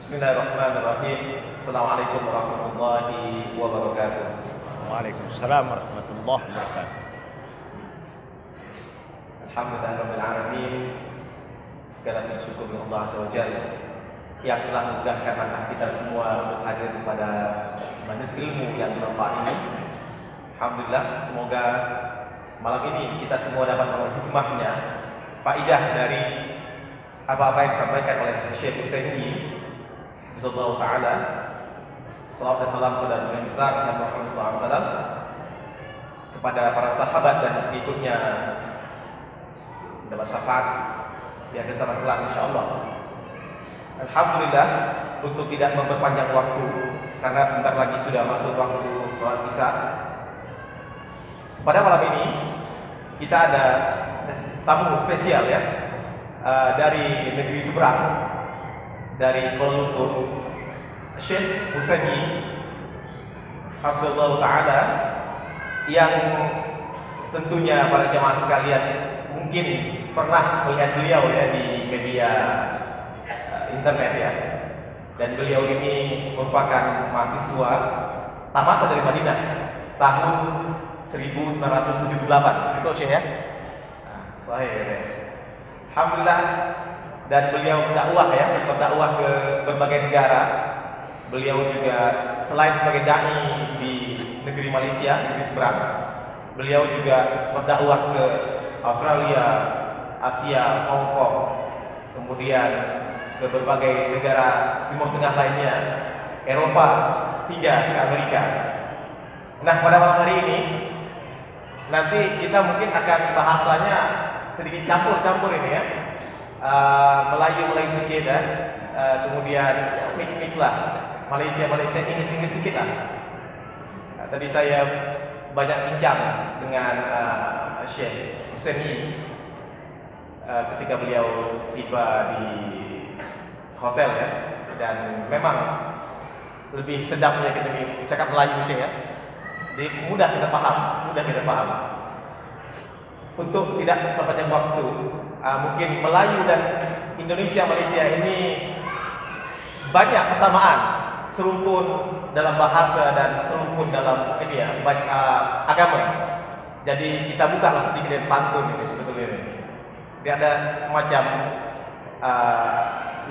Bismillahirrahmanirrahim. Assalamualaikum warahmatullahi wabarakatuh. Waalaikumsalam warahmatullahi wabarakatuh. Alhamdulillahirabbil alamin. Segala puji syukur kepada Allah Azza wa Jalla yang telah memudahkan langkah kita semua untuk hadir kepada majelis ilmu yang bermanfaat ini. Alhamdulillah, semoga malam ini kita semua dapat mengambil hikmahnya, faidah dari apa-apa yang disampaikan oleh Syekh Utsaimin Bismillah Ta'ala. Salawat dan salam kepada Nabi besar Nabi Muhammad SAW, kepada para sahabat dan pengikutnya, mendapat syafaat di akhir zaman kelak insyaallah. Alhamdulillah, untuk tidak memperpanjang waktu karena sebentar lagi sudah masuk waktu sholat isya. Pada malam ini kita ada tamu spesial ya, dari negeri seberang, dari Kuala Lumpur, Syekh Utsaimin Hafizahullah Ta'ala, yang tentunya para jemaah sekalian mungkin pernah melihat beliau ya di media internet ya. Dan beliau ini merupakan mahasiswa tamat dari Madinah tahun 1978. Betul Syekh ya? Nah, saya alhamdulillah, dan beliau berdakwah ke berbagai negara. Beliau juga selain sebagai dai di negeri Malaysia, negeri seberang, beliau juga berdakwah ke Australia, Asia, Hong Kong, kemudian ke berbagai negara Timur Tengah lainnya, Eropa, hingga ke Amerika. Nah, pada malam hari ini nanti kita mungkin akan bahasanya sedikit campur-campur ini ya, Melayu sedikit ya, kemudian mix lah, Malaysia Inggris sedikit lah. Tadi saya banyak bincang dengan Syekh Utsaimin ketika beliau tiba di hotel ya, dan memang lebih sedapnya kita bercakap Melayu Syekh ya, jadi mudah kita paham. Untuk tidak memperpanjang waktu, mungkin Melayu dan Malaysia ini banyak kesamaan, serumpun dalam bahasa dan serumpun dalam agama. Jadi kita bukalah sedikit dari pantun ini sebetulnya ini. Dia ada semacam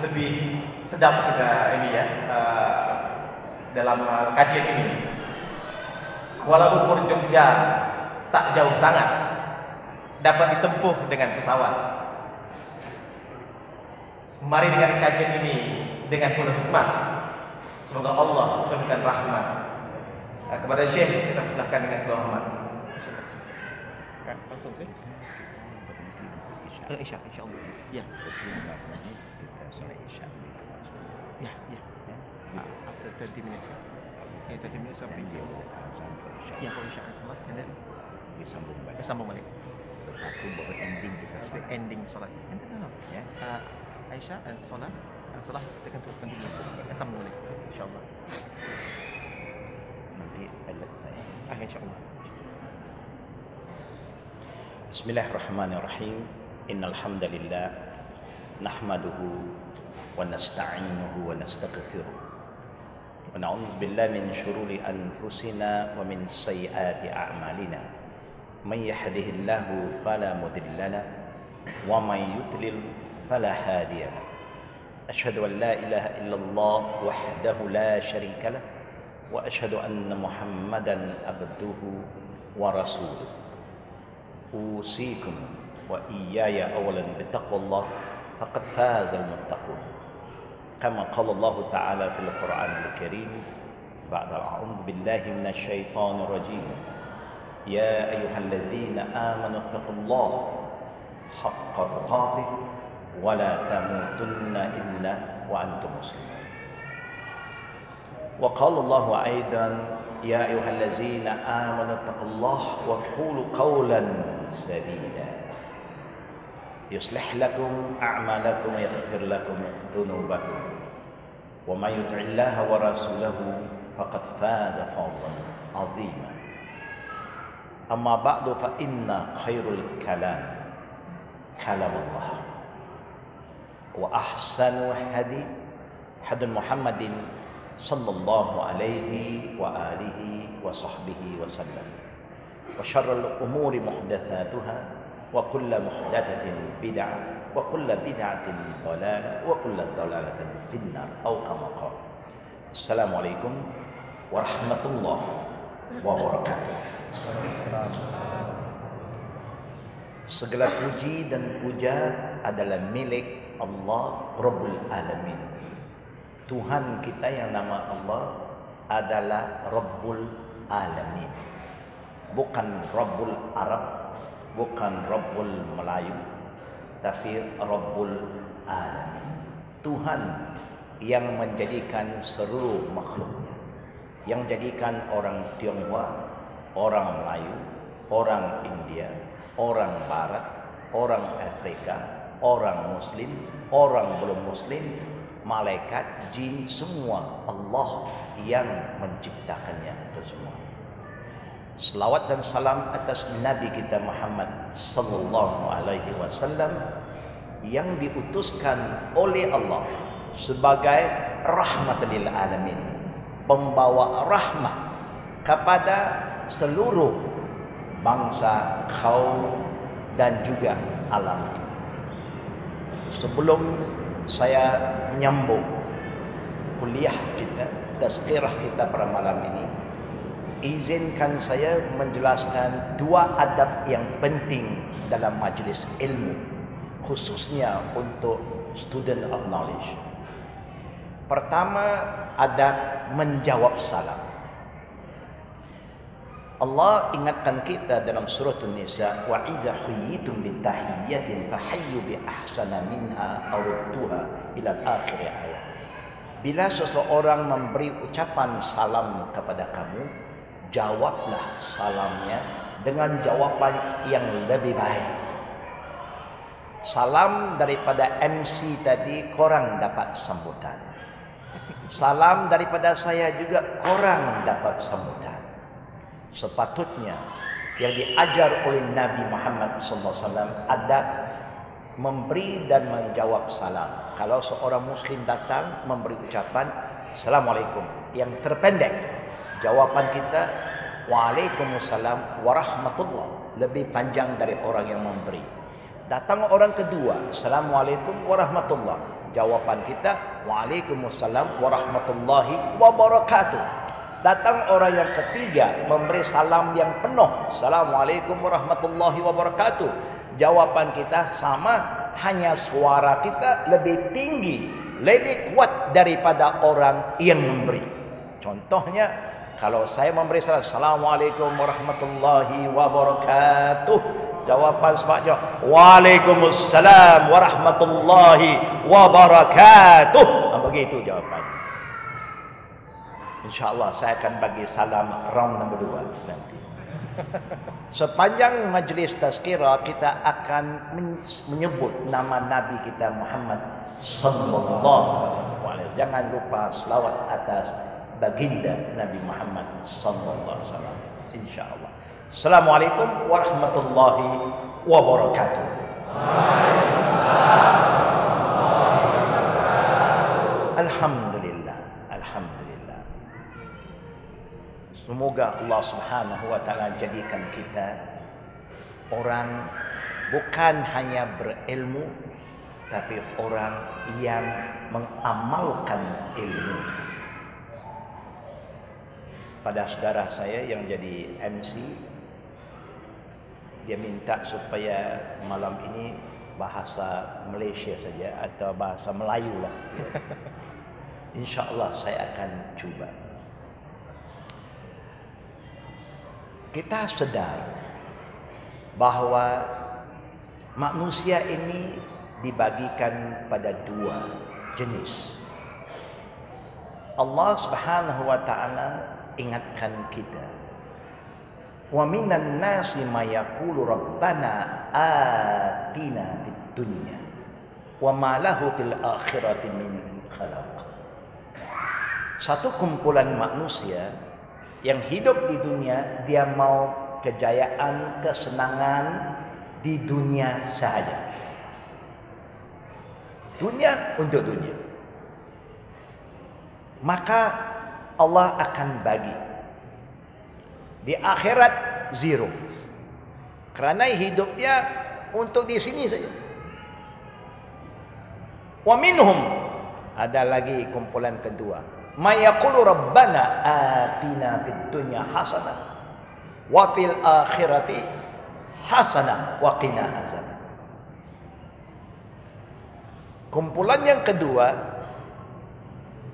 lebih sedap kita ini ya, dalam kajian ini. Kuala Lumpur Jogja tak jauh sangat, dapat ditempuh dengan pesawat. Mari dengan kajian ini dengan penuh hikmah. Semoga Allah memberikan rahmat kepada Syekh. Kita silakan dengan segala hormat. Langsung sih. Insyaallah. Ya. Ya. After 20 minutes. Okay, 30 minutes sampai dia. Ya, kalau insyaallah and then sambung balik. Aku baru ending kita The ending solat. Ya. Aisyah and solat tekan tu sambung balik insyaallah. Nanti highlight saya. Insyaallah. Bismillahirrahmanirrahim. Innal hamdalillah nahmaduhu wa nasta'inuhu wa nastaghfiruh. Wa na'udzu billahi min shururi anfusina wa min sayyiati a'malina. Man yahdihillahu fala mudilla lahu wa man yudlil fala hadiya lahu. Asyhadu an la ilaha illallah wahdahu la syarika lahu wa asyhadu anna Muhammadan abduhu wa rasuluh. Usikum wa iyaya awalan bittaqwallah faqad fazal muttaqun. Kama qala Allah Ta'ala fil Qur'anil Karim ba'da a'udzu billahi minasy syaithanir rajim. Ya ayyuhalladzina amanu taqullaha haqqa tuqatih wa la tamutunna illa wa antum muslimun. Wa qala Allah aidan ya ayyuhalladzina amanu taqullaha wa qulu qawlan sadida yuslih lakum a'malakum wa yaghfir lakum dhunubakum wa may yuti'illaha wa rasulahu faqad faza fawzan 'azima. Amma ba'du fa inna khairul kalam kalamullah wa ahsanul hadi hadun Muhammadin sallallahu alaihi wa alihi wa sahbihi wa sallam. Wa syarrul umuri muhdatsatuha wa kullu muhdatsatin bid'ah wa kullu bid'atin dhalalah wa kullu dhalalatin finnar au kama qala. Assalamualaikum warahmatullahi wabarakatuh. Segala puji dan puja adalah milik Allah Rabbul Alamin. Tuhan kita yang nama Allah adalah Rabbul Alamin. Bukan Rabbul Arab, bukan Rabbul Melayu, tapi Rabbul Alamin. Tuhan yang menjadikan seluruh makhluknya, yang jadikan orang Tionghoa, orang Melayu, orang India, orang Barat, orang Afrika, orang Muslim, orang belum Muslim, malaikat, jin, semua Allah yang menciptakannya itu semua. Selawat dan salam atas Nabi kita Muhammad sallallahu alaihi wasallam yang diutuskan oleh Allah sebagai rahmat lil alamin, pembawa rahmat kepada seluruh bangsa, kaum dan juga alam ini. Sebelum saya menyambung kuliah kita, tazkirah kita pada malam ini, izinkan saya menjelaskan dua adab yang penting dalam majlis ilmu, khususnya untuk student of knowledge. Pertama, adab menjawab salam. Allah ingatkan kita dalam surah An-Nisa, wa idza huyyitum bitahiyyatin fahayyu bi ahsana minha aw rudduha ila akhir ayat. Bila seseorang memberi ucapan salam kepada kamu, jawablah salamnya dengan jawaban yang lebih baik. Salam daripada MC tadi, korang dapat sambutan. Salam daripada saya juga, korang dapat sambutan. Sepatutnya yang diajar oleh Nabi Muhammad SAW adab memberi dan menjawab salam. Kalau seorang Muslim datang memberi ucapan Assalamualaikum, yang terpendek jawaban kita Waalaikumsalam warahmatullah, lebih panjang dari orang yang memberi. Datang orang kedua, Assalamualaikum warahmatullah, jawaban kita Waalaikumsalam warahmatullahi wabarakatuh. Datang orang yang ketiga memberi salam yang penuh, Assalamualaikum warahmatullahi wabarakatuh, jawaban kita sama, hanya suara kita lebih tinggi, lebih kuat daripada orang yang memberi. Contohnya, kalau saya memberi salam Assalamualaikum warahmatullahi wabarakatuh, jawaban sebabnya Waalaikumsalam warahmatullahi wabarakatuh. Begitu jawabannya. InsyaAllah saya akan bagi salam round nombor 2 nanti. Sepanjang majlis tazkirah kita akan menyebut nama Nabi kita Muhammad sallallahu alaihi wasallam. Jangan lupa selawat atas baginda Nabi Muhammad sallallahu alaihi wasallam. InsyaAllah. Assalamualaikum warahmatullahi wabarakatuh. Alhamdulillah, alhamdulillah. Semoga Allah Subhanahu wa taala jadikan kita orang bukan hanya berilmu, tapi orang yang mengamalkan ilmu. Pada saudara saya yang jadi MC, dia minta supaya malam ini bahasa Malaysia saja atau bahasa Melayu lah. InsyaAllah saya akan cuba. Kita sadar bahawa manusia ini dibagikan pada dua jenis. Allah Subhanahu wa taala ingatkan kita, wa minan nasi may yaqulu rabbana atina fid dunya wa ma lahu fil akhirati min khalaq. Satu kumpulan manusia yang hidup di dunia, dia mau kejayaan, kesenangan di dunia sahaja. Dunia untuk dunia. maka Allah akan bagi. Di akhirat zero. Kerana hidupnya untuk di sini saja. Wa minhum, ada lagi kumpulan kedua, may yaqulu rabbana atina fid dunya hasanah wa fil akhirati hasanah wa qina azaban. Kumpulan yang kedua,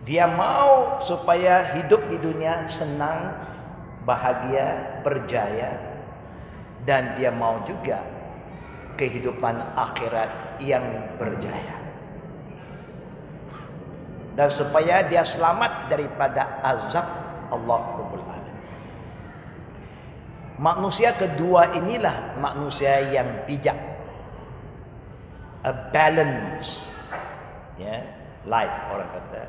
dia mau supaya hidup di dunia senang, bahagia, berjaya, dan dia mau juga kehidupan akhirat yang berjaya. Dan supaya dia selamat daripada azab Allah Rabbul Alamin. Manusia kedua inilah manusia yang bijak. A balance, life, orang kata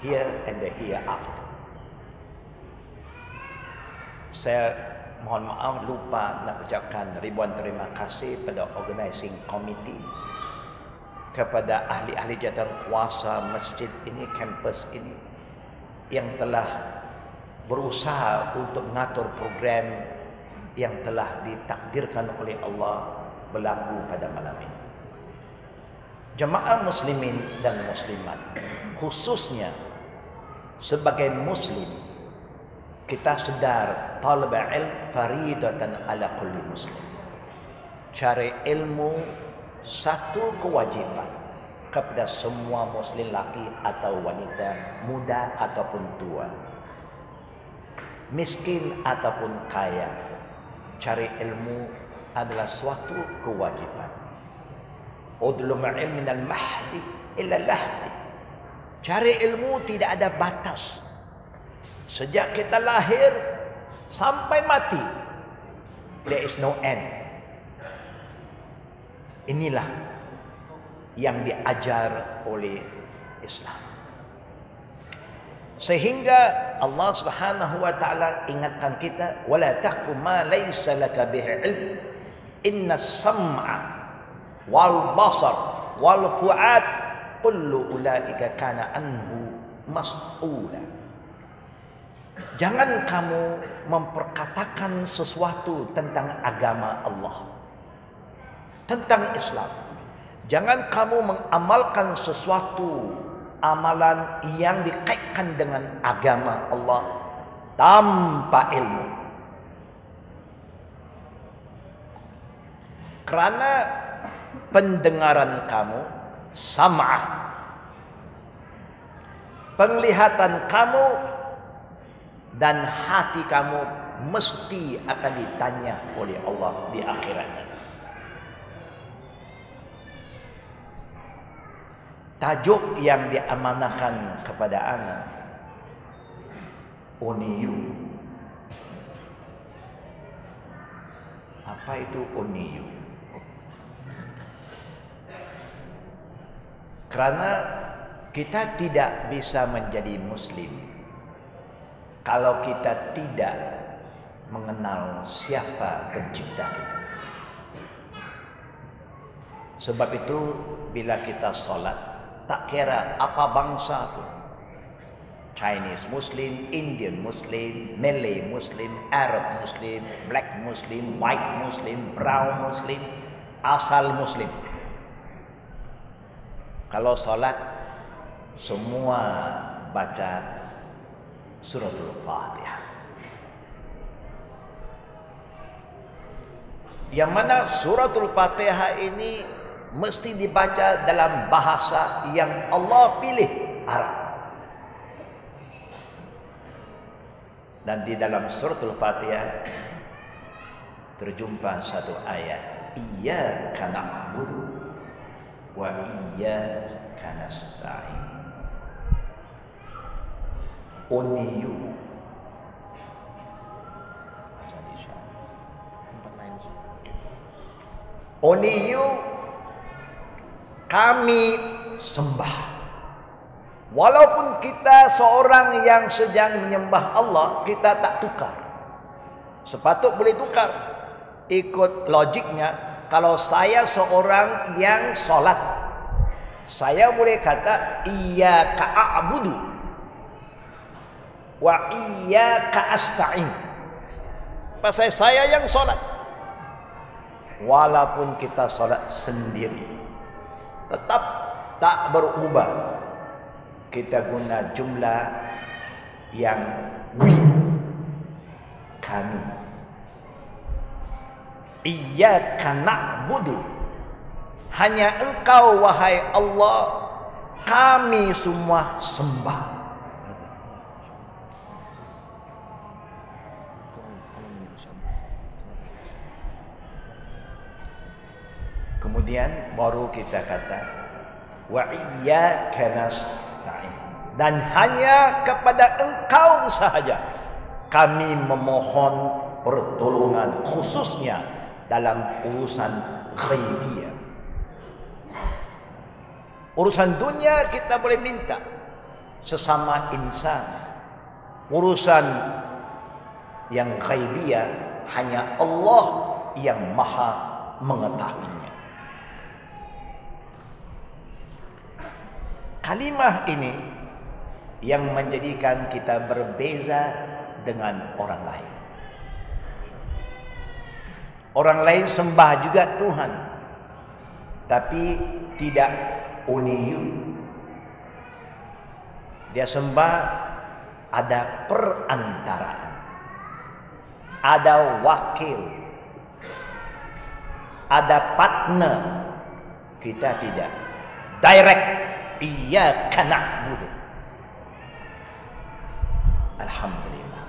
here and the hereafter. Saya mohon maaf lupa nak ucapkan ribuan terima kasih pada organizing committee, kepada ahli-ahli jawatan kuasa masjid ini, kampus ini, yang telah berusaha untuk mengatur program yang telah ditakdirkan oleh Allah berlaku pada malam ini. Jemaah muslimin dan muslimat, khususnya sebagai muslim, kita sedar talab ilm faridatan ala kulli muslim. Cari ilmu satu kewajiban kepada semua muslim laki atau wanita, muda ataupun tua, miskin ataupun kaya. Cari ilmu adalah suatu kewajiban. Udlum ilm minal mahdi ila lahdi. Cari ilmu tidak ada batas. Sejak kita lahir sampai mati, there is no end. Inilah yang diajar oleh Islam. Sehingga Allah Subhanahu wa taala ingatkan kita, wala taqfu ma laysa laka bihi ilm, innas sam'a wal basar wal fuad kullu ulaika kana anhu mas'ula. Jangan kamu memperkatakan sesuatu tentang agama Allah, tentang Islam. Jangan kamu mengamalkan sesuatu amalan yang dikaitkan dengan agama Allah tanpa ilmu. Kerana pendengaran kamu sam'ah, penglihatan kamu dan hati kamu mesti akan ditanya oleh Allah di akhirat. Tajuk yang diamanahkan kepada anak, uniyu. Apa itu uniyu? Kerana kita tidak bisa menjadi muslim kalau kita tidak mengenal siapa pencipta kita. Sebab itu bila kita solat, tak kira apa bangsa pun, Chinese Muslim, Indian Muslim, Malay Muslim, Arab Muslim, Black Muslim, White Muslim, Brown Muslim, asal Muslim. Kalau solat, semua baca suratul Fatihah. Yang mana suratul Fatihah ini mesti dibaca dalam bahasa yang Allah pilih, Arab. Dan di dalam suratul Fatihah terjumpa satu ayat, iyyaka na'budu wa iyyaka nasta'in. Uniyu. Uniyu, kami sembah. Walaupun kita seorang yang sedang menyembah Allah, kita tak tukar. Sepatut boleh tukar. Ikut logiknya, kalau saya seorang yang solat, saya boleh kata iyyaka a'budu. wa iyyaka asta'in. Pasal saya yang solat. Walaupun kita solat sendiri, tetap tak berubah. Kita guna jumlah yang kami. Iyyaka na'budu, hanya Engkau wahai Allah kami semua sembah. Kemudian baru kita kata wa iyyaka nasta'in, dan hanya kepada Engkau sahaja kami memohon pertolongan, khususnya dalam urusan ghaibiyah. Urusan dunia kita boleh minta sesama insan. Urusan yang ghaibiyah hanya Allah yang maha mengetahuinya. Kalimah ini yang menjadikan kita berbeza dengan orang lain. Orang lain sembah juga Tuhan, tapi tidak uniyu. Dia sembah ada perantaraan, ada wakil, ada partner. Kita tidak direct. Iyyaka na'budu. Alhamdulillah.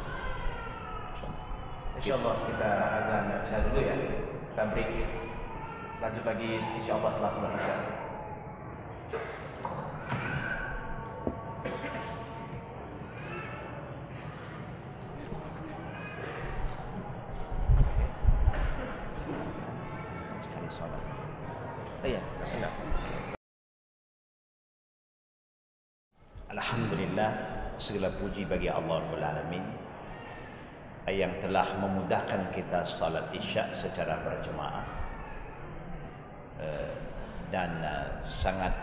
InsyaAllah kita azan isya dulu ya. Kita break. Lanjut lagi insyaAllah setelah sholat isya. Sekali sholat. Iya, senang. Alhamdulillah, segala puji bagi Allah Rabbul Alamin yang telah memudahkan kita salat isya secara berjemaah, dan sangat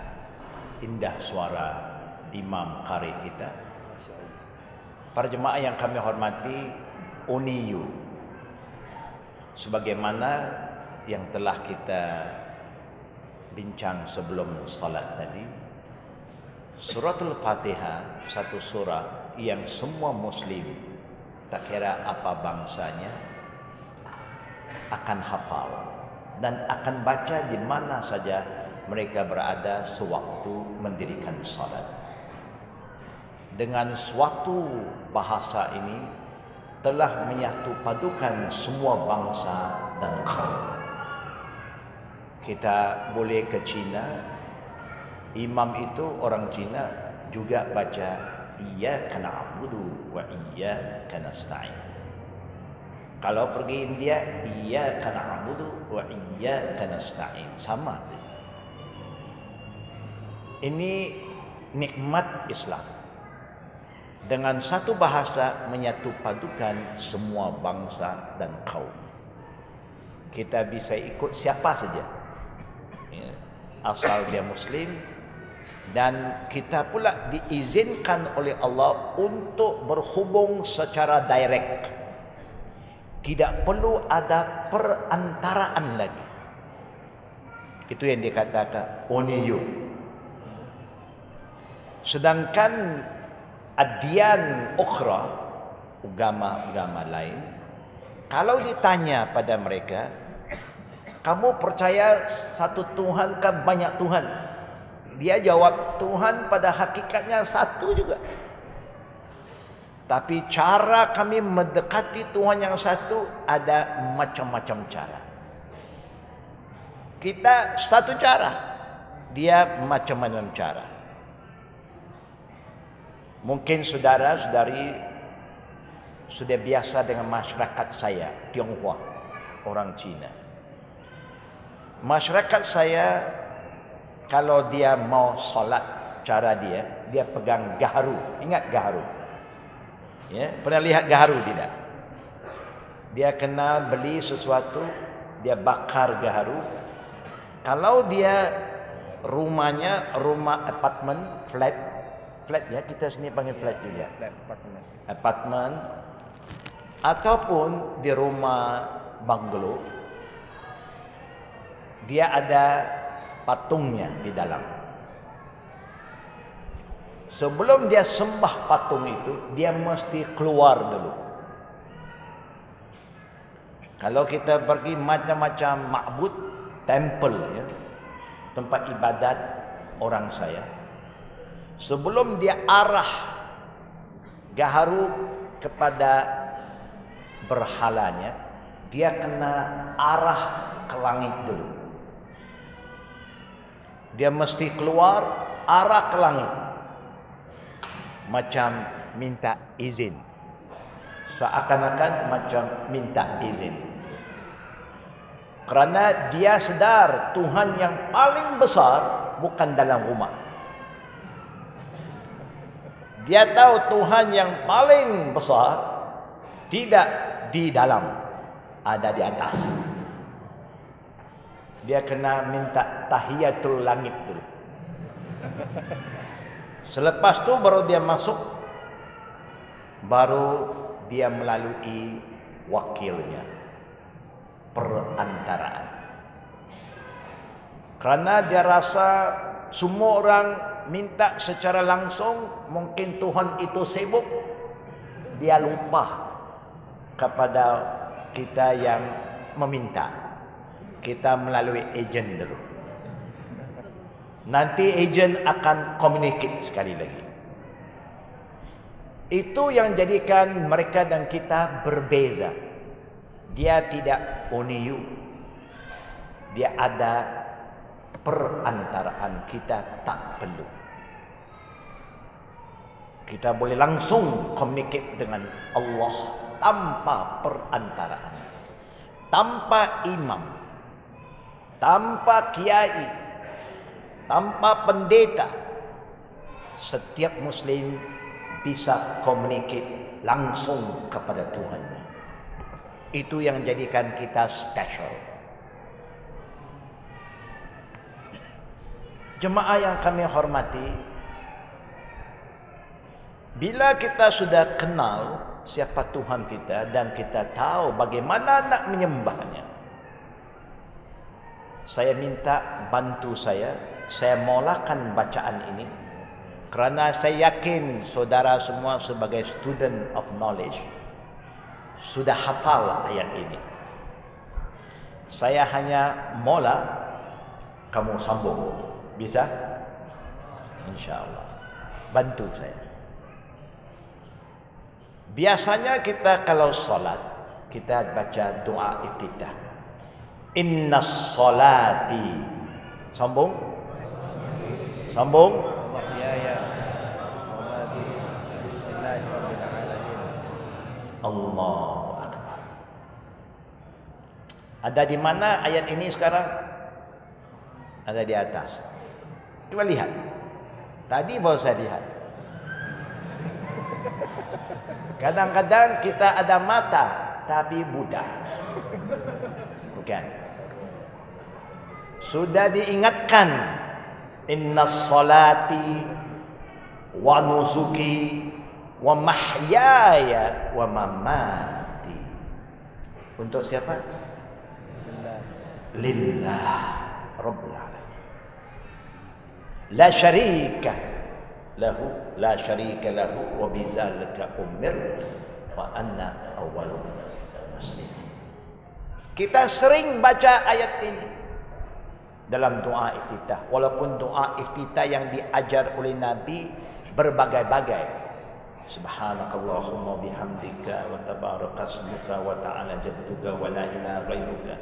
indah suara imam qari kita. Para jemaah yang kami hormati, uniyu sebagaimana yang telah kita bincang sebelum salat tadi. Suratul Fatihah satu surah yang semua muslim, tak kira apa bangsanya, akan hafal dan akan baca di mana saja mereka berada sewaktu mendirikan salat. Dengan suatu bahasa ini telah menyatu padukan semua bangsa dan kaum. Kita boleh ke Cina, imam itu orang Cina juga baca iyyaka na'budu wa iyyaka nasta'in. Kalau pergi India, iyyaka na'budu wa iyyaka nasta'in, sama. Ini nikmat Islam. Dengan satu bahasa menyatu padukan semua bangsa dan kaum. Kita bisa ikut siapa saja, asal dia muslim. Dan kita pula diizinkan oleh Allah untuk berhubung secara direct. Tidak perlu ada perantaraan lagi. Itu yang dikatakan uniyu. Sedangkan adyan ukhra, agama-agama lain, kalau ditanya pada mereka, kamu percaya satu Tuhan ke banyak Tuhan? Dia jawab, Tuhan pada hakikatnya satu juga. Tapi cara kami mendekati Tuhan yang satu ada macam-macam cara. Kita satu cara, dia macam-macam cara. Mungkin saudara-saudari sudah biasa dengan masyarakat saya, Tionghoa, orang Cina. Masyarakat saya, kalau dia mau solat, cara dia pegang gaharu. Ingat gaharu? Ya, pernah lihat gaharu tidak? Dia kena beli sesuatu, dia bakar gaharu. Kalau dia rumahnya rumah apartment flat, flat ya, kita sini panggil flat juga. Flat apartment. Apartmen ataupun di rumah bungalow, dia ada patungnya di dalam. Sebelum dia sembah patung itu, dia mesti keluar dulu. Kalau kita pergi macam-macam ma'bud, temple ya, tempat ibadat orang saya, sebelum dia arah gaharu kepada berhalanya, dia kena arah ke langit dulu. Dia mesti keluar arah ke langit, macam minta izin, seakan-akan macam minta izin, kerana dia sedar Tuhan yang paling besar bukan dalam rumah. Dia tahu Tuhan yang paling besar tidak di dalam, ada di atas. Dia kena minta tahiyatul langit dulu. Selepas tu baru dia masuk, baru dia melalui wakilnya, perantaraan. Kerana dia rasa semua orang minta secara langsung, mungkin Tuhan itu sibuk, dia lupa kepada kita yang meminta. Kita melalui ejen dulu. Nanti ejen akan communicate sekali lagi. Itu yang jadikan mereka dan kita berbeza. Dia tidak uniu. Dia ada perantaraan, kita tak perlu. Kita boleh langsung communicate dengan Allah tanpa perantaraan, tanpa imam, tanpa kiai, tanpa pendeta. Setiap Muslim bisa communicate langsung kepada Tuhan. Itu yang jadikan kita special. Jemaah yang kami hormati, bila kita sudah kenal siapa Tuhan kita dan kita tahu bagaimana nak menyembahnya, saya minta bantu saya mulakan bacaan ini, kerana saya yakin saudara semua sebagai student of knowledge sudah hafal ayat ini. Saya hanya mula, kamu sambung. Bisa? InsyaAllah. Bantu saya. Biasanya kita kalau salat, kita baca doa iftitah. Innas salati. Sambung? Sambung? Allahu Akbar. Ada di mana ayat ini sekarang? Ada di atas. Coba lihat. Tadi baru saya lihat. Kadang-kadang kita ada mata tapi buta. Bukan. Sudah diingatkan, innas salati wa nusuki wa mahyaya wa mamati. Untuk siapa? Lillah Rabbul Alamin. La syarika lahu, la syarika lahu, wa bizalika umir wa anna awwalul muslimin. Kita sering baca ayat ini dalam doa iftitah, walaupun doa iftitah yang diajar oleh Nabi berbagai-bagai. Subhanakallahumma bihamdika wa tabaraka ismuka wa ta'ala jadduka wa la ilaha ghairuka.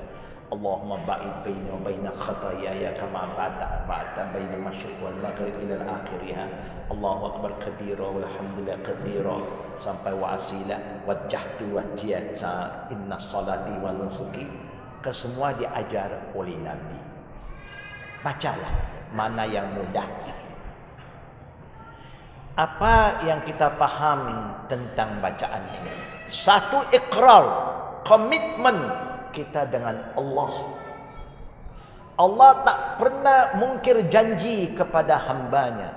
Allahumma ba'id baini wa baina khataayaya kama ba'adta baina al-masyriq wal maghrib ila al-akhirih. Allahu akbar kabira walhamdulillah katsira sampai wa asila wajjahtu wajhiya inna salati wa nusuki. Kesemua diajar oleh Nabi. Bacalah mana yang mudah. Apa yang kita paham tentang bacaan ini? Satu, ikrar, komitmen kita dengan Allah. Allah tak pernah mungkir janji kepada hambanya.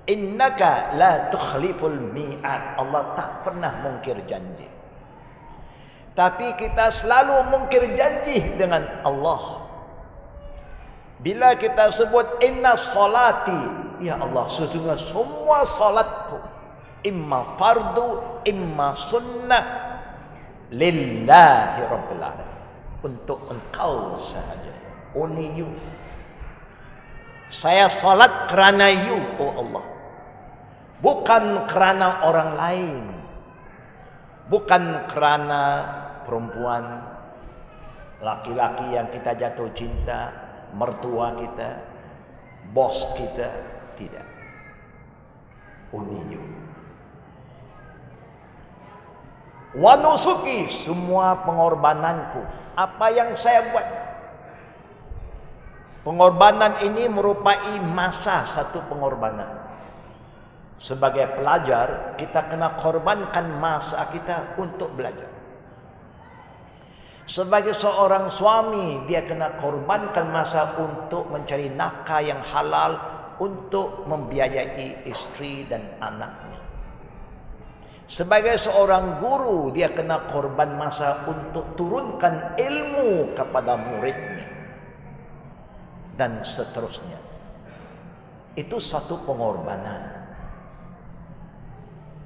Innaka la tukhliful mi'ad. Allah tak pernah mungkir janji. Tapi kita selalu mungkir janji dengan Allah. Bila kita sebut inna salati, ya Allah, sesungguhnya semua salatku, imma fardu, imma sunnah, lillahi rabbil alamin, untuk engkau sahaja, only you. Saya salat kerana you, oh Allah, bukan kerana orang lain, bukan kerana perempuan, laki-laki yang kita jatuh cinta, mertua kita, bos kita, tidak. Only you. Wa nusuki, semua pengorbananku, apa yang saya buat. Pengorbanan ini merupai masa satu pengorbanan. Sebagai pelajar, kita kena korbankan masa kita untuk belajar. Sebagai seorang suami, dia kena korbankan masa untuk mencari nafkah yang halal, untuk membiayai istri dan anaknya. Sebagai seorang guru, dia kena korban masa untuk turunkan ilmu kepada muridnya, dan seterusnya. Itu satu pengorbanan.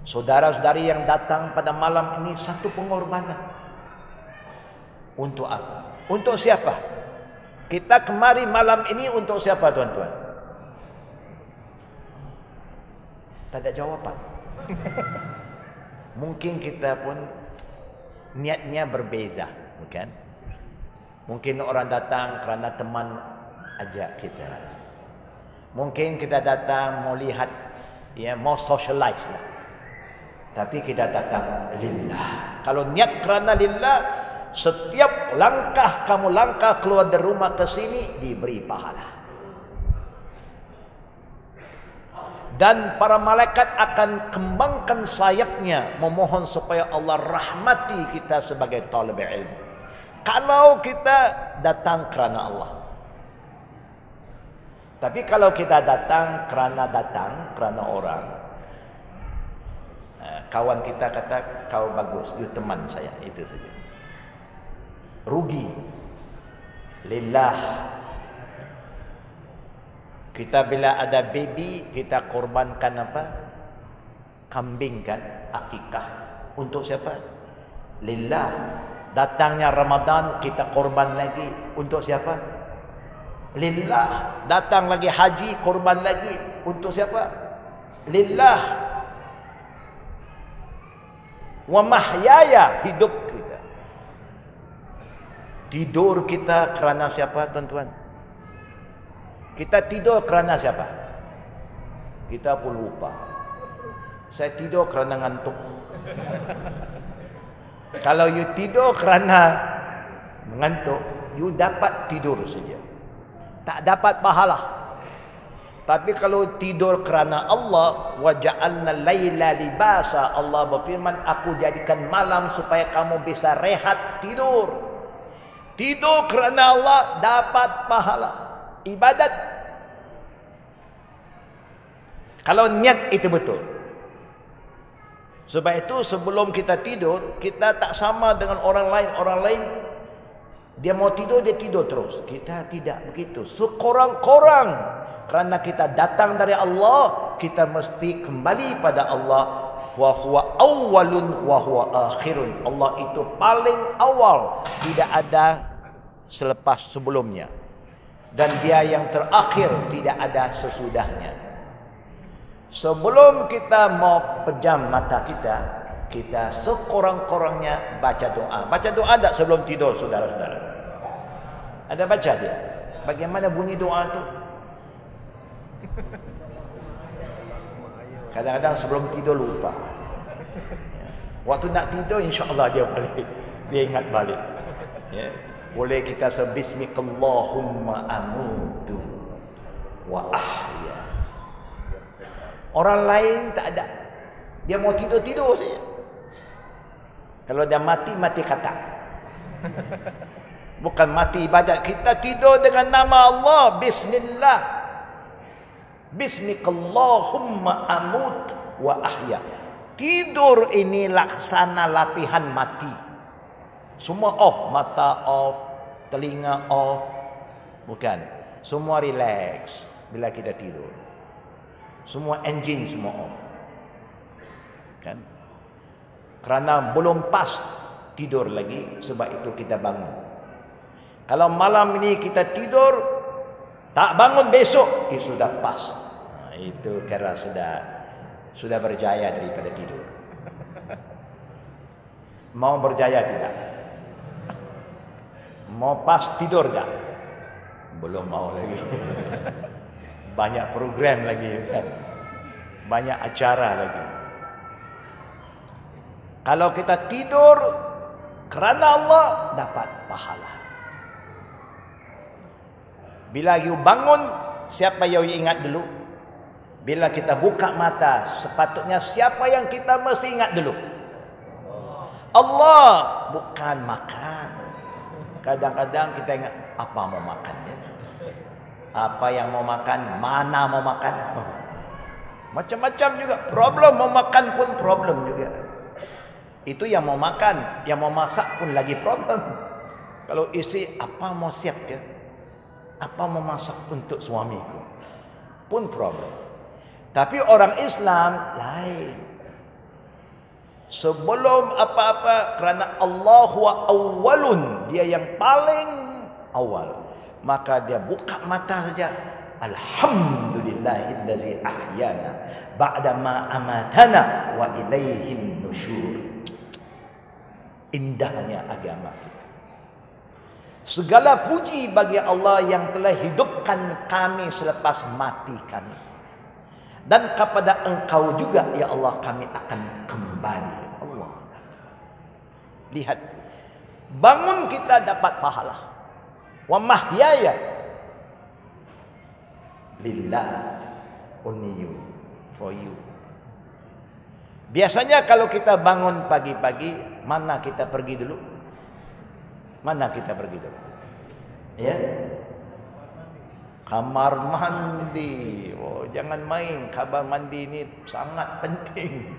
Saudara-saudari yang datang pada malam ini, satu pengorbanan. Untuk apa? Untuk siapa? Kita kemari malam ini untuk siapa, tuan-tuan? Tak ada jawapan. Mungkin kita pun niatnya berbeza, bukan? Mungkin orang datang kerana teman ajak kita. Mungkin kita datang mau lihat, ya, mau socialize lah. Tapi kita datang lillah. Kalau niat kerana lillah, setiap langkah kamu langkah keluar dari rumah ke sini diberi pahala. Dan para malaikat akan kembangkan sayapnya memohon supaya Allah rahmati kita sebagai talib ilmu. Kalau kita datang kerana Allah. Tapi kalau kita datang kerana orang, kawan kita kata kau bagus, you teman saya, itu saja. Rugi. Lillah. Kita bila ada baby, kita korbankan apa? Kambing kan, akikah. Untuk siapa? Lillah. Datangnya Ramadan, kita korban lagi. Untuk siapa? Lillah. Datang lagi haji, korban lagi. Untuk siapa? Lillah. Wa mahyaya, hidup kita. Tidur kita kerana siapa, tuan-tuan? Kita tidur kerana siapa? Kita pun lupa. Saya tidur kerana ngantuk. Kalau you tidur kerana mengantuk, you dapat tidur saja, tak dapat pahala. Tapi kalau tidur kerana Allah, wa ja'alna laila libasa, Allah berfirman, aku jadikan malam supaya kamu bisa rehat, tidur. Tidur kerana Allah dapat pahala ibadat. Kalau niat itu betul. Sebab itu sebelum kita tidur, kita tak sama dengan orang lain. Orang lain dia mau tidur, dia tidur terus. Kita tidak begitu. Sekurang-kurang kerana kita datang dari Allah, kita mesti kembali pada Allah. Wa huwa awwalun wa huwa akhirun. Allah itu paling awal, tidak ada selepas sebelumnya. Dan dia yang terakhir, tidak ada sesudahnya. Sebelum kita mau pejam mata kita, kita sekurang-kurangnya baca doa. Baca doa tak sebelum tidur, saudara-saudara? Ada baca dia? Bagaimana bunyi doa tu? Kadang-kadang sebelum tidur lupa. Waktu nak tidur, insya-Allah dia balik. Dia ingat balik. Ya. Boleh kita sebismikallahumma amutu wa ahya. Orang lain tak ada. Dia mau tidur-tidur saja. Kalau dia mati, mati kata. Bukan mati ibadat. Kita tidur dengan nama Allah. Bismillah. Bismikallahumma amut wa ahya. Tidur ini laksana latihan mati. Semua off, mata off, telinga off. Bukan. Semua relax bila kita tidur. Semua engine semua off. Kan? Kerana belum pas tidur lagi, sebab itu kita bangun. Kalau malam ini kita tidur, tak bangun besok, sudah pas. Itu kira sudah berjaya daripada tidur. Mau berjaya tidak? Mau pas tidur tak? Belum mau lagi. Banyak program lagi kan? Banyak acara lagi. Kalau kita tidur kerana Allah, dapat pahala. Bila you bangun, siapa yang you ingat dulu? Bila kita buka mata, sepatutnya siapa yang kita mesti ingat dulu? Allah, bukan makan. Kadang-kadang kita ingat, apa mau makan ya? Apa yang mau makan, mana mau makan. Macam-macam juga. Problem mau makan pun problem juga. Itu yang mau makan, yang mau masak pun lagi problem. Kalau isteri, apa mau siap ya? Apa mau masak untuk suamiku? Pun problem. Tapi orang Islam lain. Sebelum apa-apa, kerana Allah wa awwalun, dia yang paling awal, maka dia buka mata saja, alhamdulillahillazi ahyana ba'da ma amatana wa ilaihin nusyur. Indahnya agama kita. Segala puji bagi Allah yang telah hidupkan kami selepas mati kami. Dan kepada Engkau juga ya Allah kami akan kembali. Allah. Lihat. Bangun kita dapat pahala. Wa mahyaya lillah, only you, for you. Biasanya kalau kita bangun pagi-pagi, mana kita pergi dulu? Mana kita pergi dulu? Ya? Kamar mandi. Oh, jangan main. Kamar mandi ini sangat penting.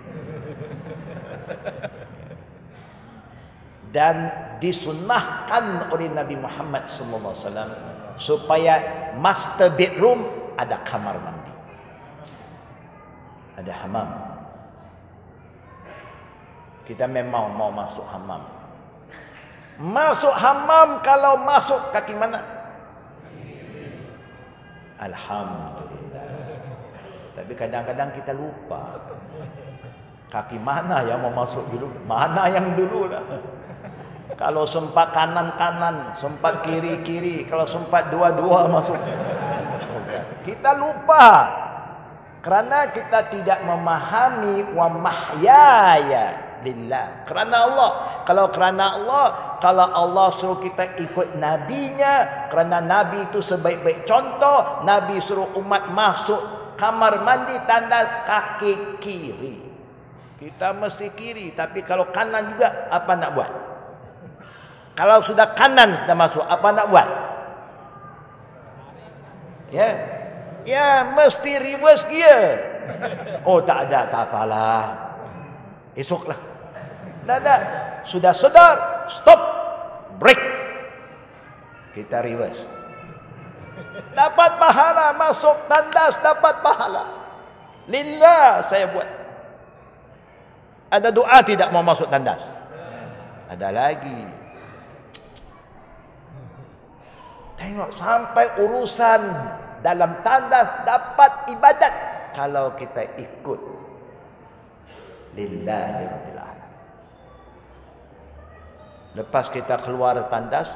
Dan disunnahkan oleh Nabi Muhammad SAW supaya master bedroom ada kamar mandi, ada hammam. Kita memang mau masuk hammam. Masuk hammam, kalau masuk kaki mana? Alhamdulillah. Tapi kadang-kadang kita lupa. Kaki mana yang mau masuk dulu? Mana yang dulu lah. Kalau sempat kanan-kanan, sempat kiri-kiri, kalau sempat dua-dua masuk. Kita lupa. Kerana kita tidak memahami wa mahyaya lillah. Kerana Allah. Kalau kerana Allah, kalau Allah suruh kita ikut nabinya, kerana nabi itu sebaik-baik contoh, nabi suruh umat masuk kamar mandi tanda kaki kiri. Kita mesti kiri, tapi kalau kanan juga apa nak buat? Kalau sudah kanan sudah masuk, apa nak buat? Ya. Ya, mesti reverse gear. Oh, tak ada, tak apalah. Esoklah. Tak ada. Sudah sedar, stop, break. Kita reverse. Dapat pahala, masuk tandas dapat pahala. Lillah saya buat. Ada doa tidak mau masuk tandas? Ada lagi. Tengok sampai urusan dalam tandas dapat ibadat kalau kita ikut lillahi rabbil alamin. Lepas kita keluar tandas,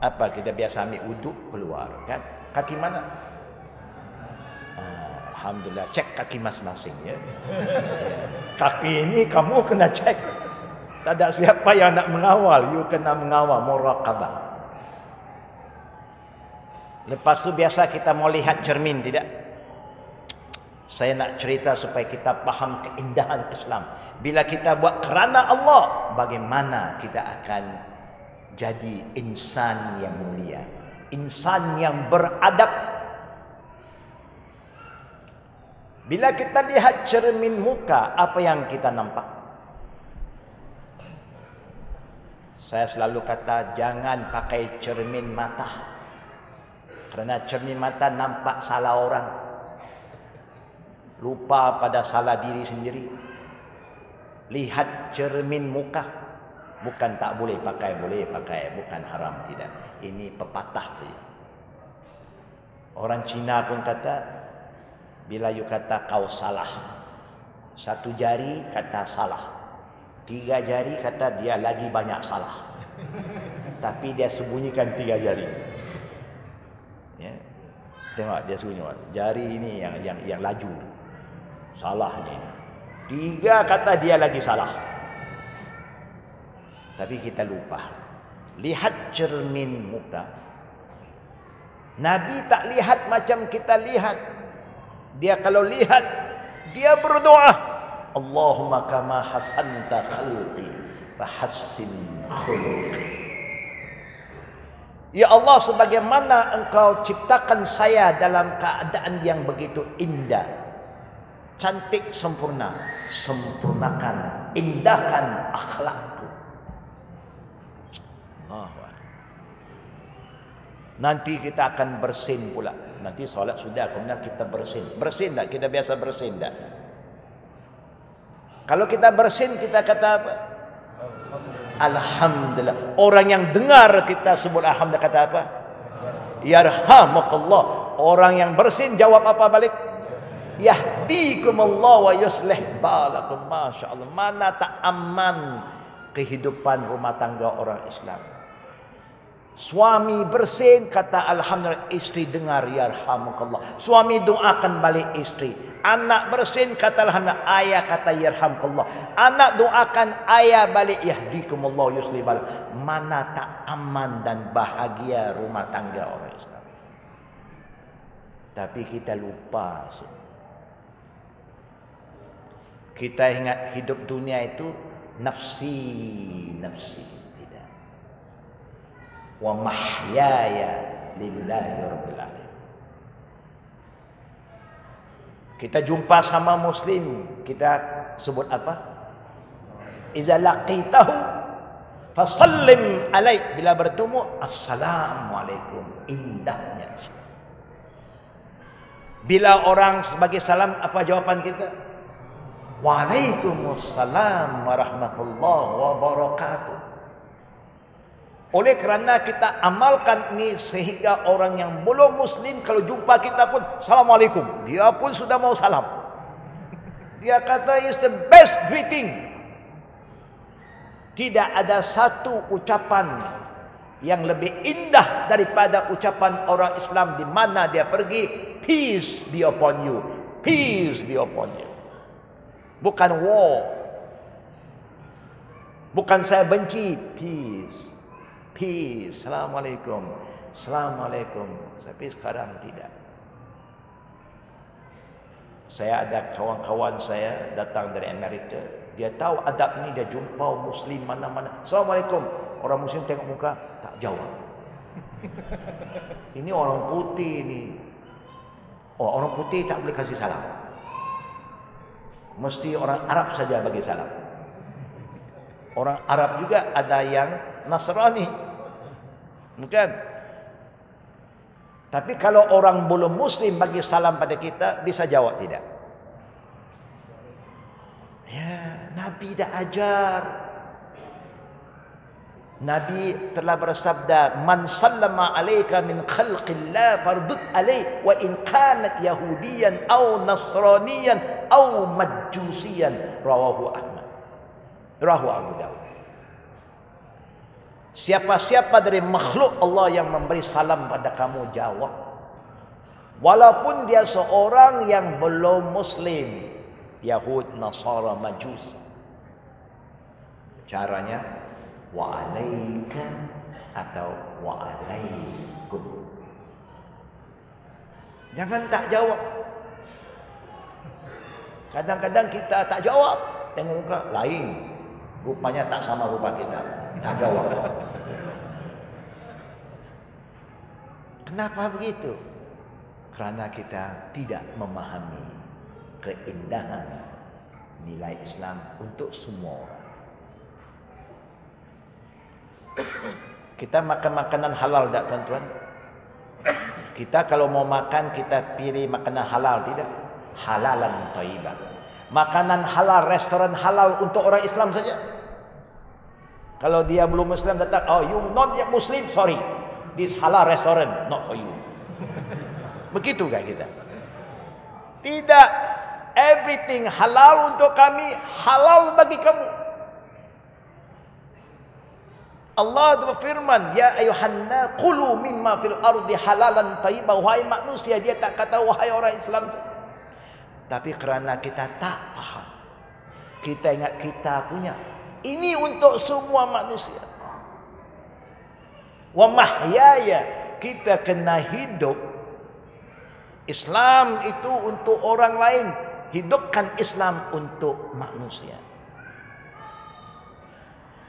apa kita biasa ambil wuduk keluar kan? Kaki mana? Alhamdulillah, cek kaki masing-masing ya. Kaki ini kamu kena cek. Tak ada siapa yang nak mengawal, you kena mengawal, muraqabah. Lepas tu biasa kita mau lihat cermin tidak? Saya nak cerita supaya kita faham keindahan Islam. Bila kita buat kerana Allah, bagaimana kita akan jadi insan yang mulia, insan yang beradab. Bila kita lihat cermin muka, apa yang kita nampak? Saya selalu kata, jangan pakai cermin mata. Kerana cermin mata nampak salah orang. Lupa pada salah diri sendiri. Lihat cermin muka. Bukan tak boleh pakai, boleh pakai. Bukan haram, tidak. Ini pepatah saja. Orang Cina pun kata, bila you kata kau salah, satu jari kata salah, 3 jari kata dia lagi banyak salah. Tapi dia sembunyikan 3 jari. Ya. Tengok dia sembunyi. Jari ini yang laju. Salahnya. 3 kata dia lagi salah. Tapi kita lupa. Lihat cermin muka. Nabi tak lihat macam kita lihat. Dia kalau lihat, dia berdoa, Allahumma kama hasanta khalqi fahassin khuluqi. Ya Allah, sebagaimana engkau ciptakan saya dalam keadaan yang begitu indah, cantik, sempurna, sempurnakan, indahkan akhlakku. Nanti kita akan bersin pula. Nanti solat sudah, kemudian kita bersin. Bersin tak? Kita biasa bersin tak? Kalau kita bersin, kita kata apa? Alhamdulillah. Orang yang dengar kita sebut Alhamdulillah kata apa? Yarhamukallah. Orang yang bersin jawab apa balik? Yahdikumullah wa yuslih balakum. Masya Allah. Mana tak aman kehidupan rumah tangga orang Islam. Suami bersin kata Alhamdulillah, isteri dengar yarhamukallah. Suami doakan balik isteri. Anak bersin kata Alhamdulillah, ayah kata yarhamukallah. Anak doakan ayah balik yahdikumullah yusli balik. Mana tak aman dan bahagia rumah tangga orang Islam. Tapi kita lupa. Kita ingat hidup dunia itu nafsi, nafsi. Wa mahyaya lillahi rabbil alamin. Kita jumpa sama muslim, kita sebut apa? Iza laqitahu fasallim alaih. Bila bertemu, assalamualaikum. Indahnya. Bila orang sebagai salam, apa jawaban kita? Waalaikumsalam warahmatullahi wabarakatuh. Oleh kerana kita amalkan ini, sehingga orang yang belum muslim kalau jumpa kita pun Assalamualaikum. Dia pun sudah mau salam. Dia kata is the best greeting. Tidak ada satu ucapan yang lebih indah daripada ucapan orang Islam di mana dia pergi, peace be upon you. Peace be upon you. Bukan war. Bukan saya benci, peace. Peace. Assalamualaikum. Assalamualaikum. Tapi sekarang tidak. Saya ada kawan-kawan saya datang dari Amerika. Dia tahu adab ni, dia jumpa muslim mana-mana. Assalamualaikum. Orang muslim tengok muka, tak jawab. Ini orang putih ni. Oh, orang putih tak boleh kasih salam. Mesti orang Arab saja bagi salam. Orang Arab juga ada yang Nasrani. Bukan. Tapi kalau orang belum muslim bagi salam pada kita, bisa jawab tidak? Ya, Nabi dah ajar. Nabi telah bersabda, "Man sallama alayka min khalqillah fardud alayhi wa in kanat yahudiyan aw nasraniyan aw majusiyan." Rawahu Ahmad. Rawahu Abu Dawud. Siapa-siapa dari makhluk Allah yang memberi salam pada kamu, jawab. Walaupun dia seorang yang belum muslim. Yahud, Nasara, Majus. Caranya, wa'alaika atau wa'alaikum. Jangan tak jawab. Kadang-kadang kita tak jawab. Tengok muka, lain. Rupanya tak sama rupa kita. Tak jawab. Kenapa begitu? Kerana kita tidak memahami keindahan nilai Islam untuk semua orang. Kita makan makanan halal tak tuan-tuan? Kita kalau mau makan, kita pilih makanan halal tidak? Halalan thayyibah. Makanan halal, restoran halal untuk orang Islam saja. Kalau dia belum Muslim datang, oh you not yet Muslim, sorry. This halal restaurant not for you. Begitu kan kita? Tidak. Everything halal untuk kami, halal bagi kamu. Allah berfirman, ya ayuhanna qulu mimma fil ardi halalan thayyibah. Wahai manusia, dia tak kata wahai orang Islam. Tapi kerana kita tak faham, kita ingat kita punya. Ini untuk semua manusia. Wa mahyaya, kita kena hidup. Islam itu untuk orang lain. Hidupkan Islam untuk manusia.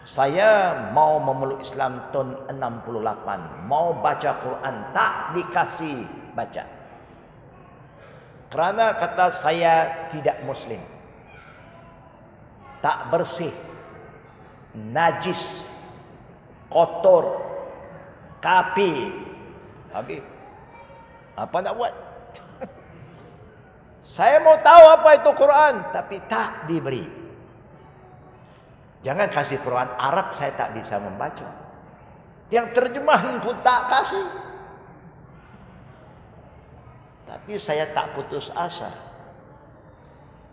Saya mau memeluk Islam tahun 68. Mau baca Quran, tak dikasih baca. Kerana kata saya tidak Muslim. Tak bersih. Najis. Kotor. Kafir. Habis. Apa nak buat? Saya mau tahu apa itu Quran, tapi tak diberi. Jangan kasih Quran Arab, saya tak bisa membaca. Yang terjemahan pun tak kasih. Tapi saya tak putus asa.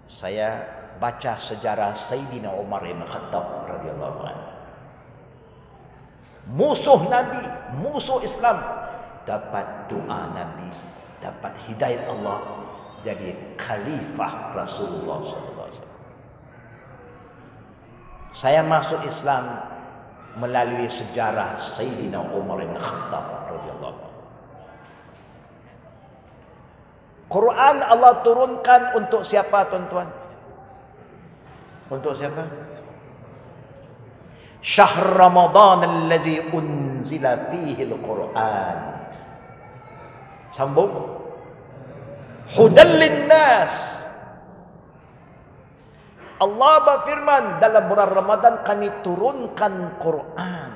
Saya baca sejarah Sayyidina Umar bin Khattab radhiyallahu anhu. Musuh Nabi, musuh Islam, dapat doa Nabi, dapat hidayah Allah, jadi khalifah Rasulullah SAW. Saya masuk Islam melalui sejarah Sayyidina Umar bin Khattab radhiyallahu anhu. Quran Allah turunkan untuk siapa tuan-tuan? Untuk siapa? Syahr Ramadan allazi unzila fihi al-Quran. Sambung. Hudan linnas. Allah berfirman, dalam bulan Ramadan kami turunkan Quran.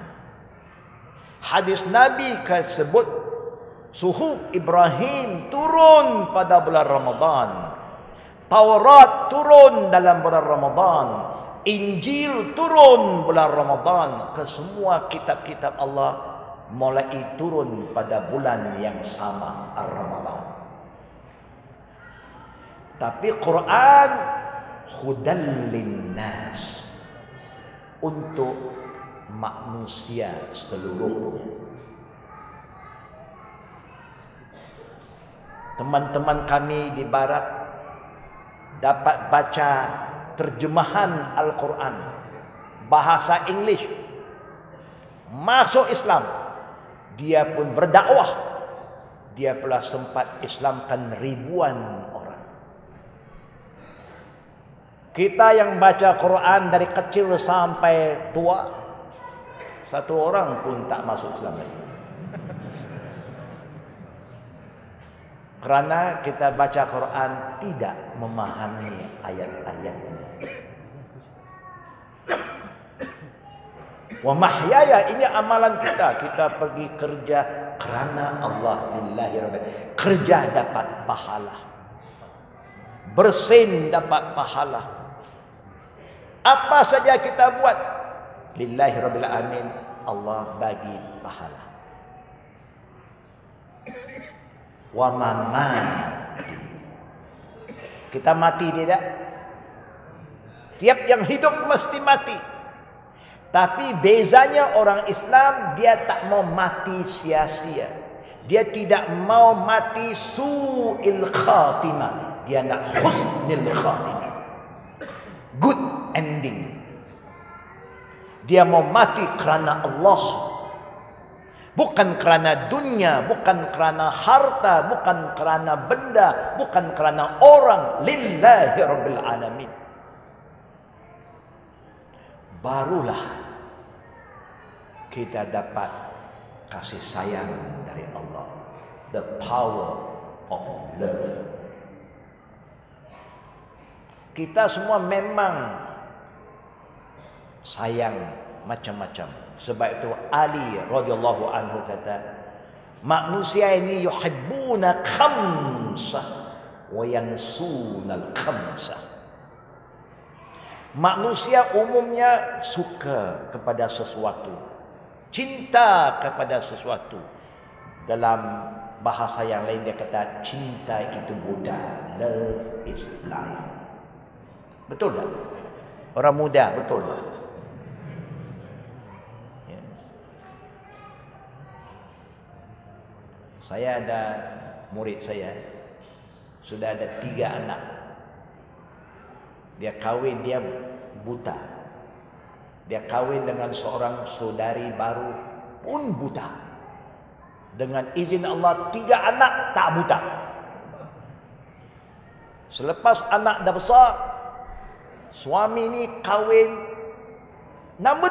Hadis Nabi sebut suhuf Ibrahim turun pada bulan Ramadan. Taurat turun dalam bulan Ramadan. Injil turun bulan Ramadan. Kesemua kitab-kitab Allah mulai turun pada bulan yang sama, Ar-Ramadan. Tapi Quran hudan linnas, untuk manusia seluruhnya. Teman-teman kami di barat dapat baca terjemahan Al-Quran bahasa English, masuk Islam, dia pun berdakwah, dia telah sempat Islamkan ribuan orang. Kita yang baca Quran dari kecil sampai tua, satu orang pun tak masuk Islam lagi. Kerana kita baca Quran tidak memahami ayat-ayatnya. Wa mahyaya, ini amalan kita. Kita pergi kerja kerana Allah, lillahi rabbil. Kerja dapat pahala. Bersin dapat pahala. Apa saja kita buat, lillahi rabbil alamin, Allah bagi pahala. Wa mamati, kita mati tidak? Tiap yang hidup mesti mati. Tapi bezanya orang Islam, dia tak mau mati sia-sia. Dia tidak mau mati su'il khatimah. Dia nak husnil khatimah, good ending. Dia mau mati kerana Allah, bukan kerana dunia, bukan kerana harta, bukan kerana benda, bukan kerana orang. Lillahi rabbil alamin. Barulah kita dapat kasih sayang dari Allah. The power of love. Kita semua memang sayang macam-macam. Sebab itu Ali radhiyallahu anhu kata, manusia ini yuhibbuna khamsah wa yansunal khamsah. Manusia umumnya suka kepada sesuatu, cinta kepada sesuatu. Dalam bahasa yang lain dia kata cinta itu buta, love is blind. Betul tak? Orang muda, betul tak? Ya. Saya ada murid saya, sudah ada 3 anak. Dia kahwin, dia buta. Dia kahwin dengan seorang saudari baru pun buta. Dengan izin Allah 3 anak tak buta. Selepas anak dah besar, suami ni kahwin nombor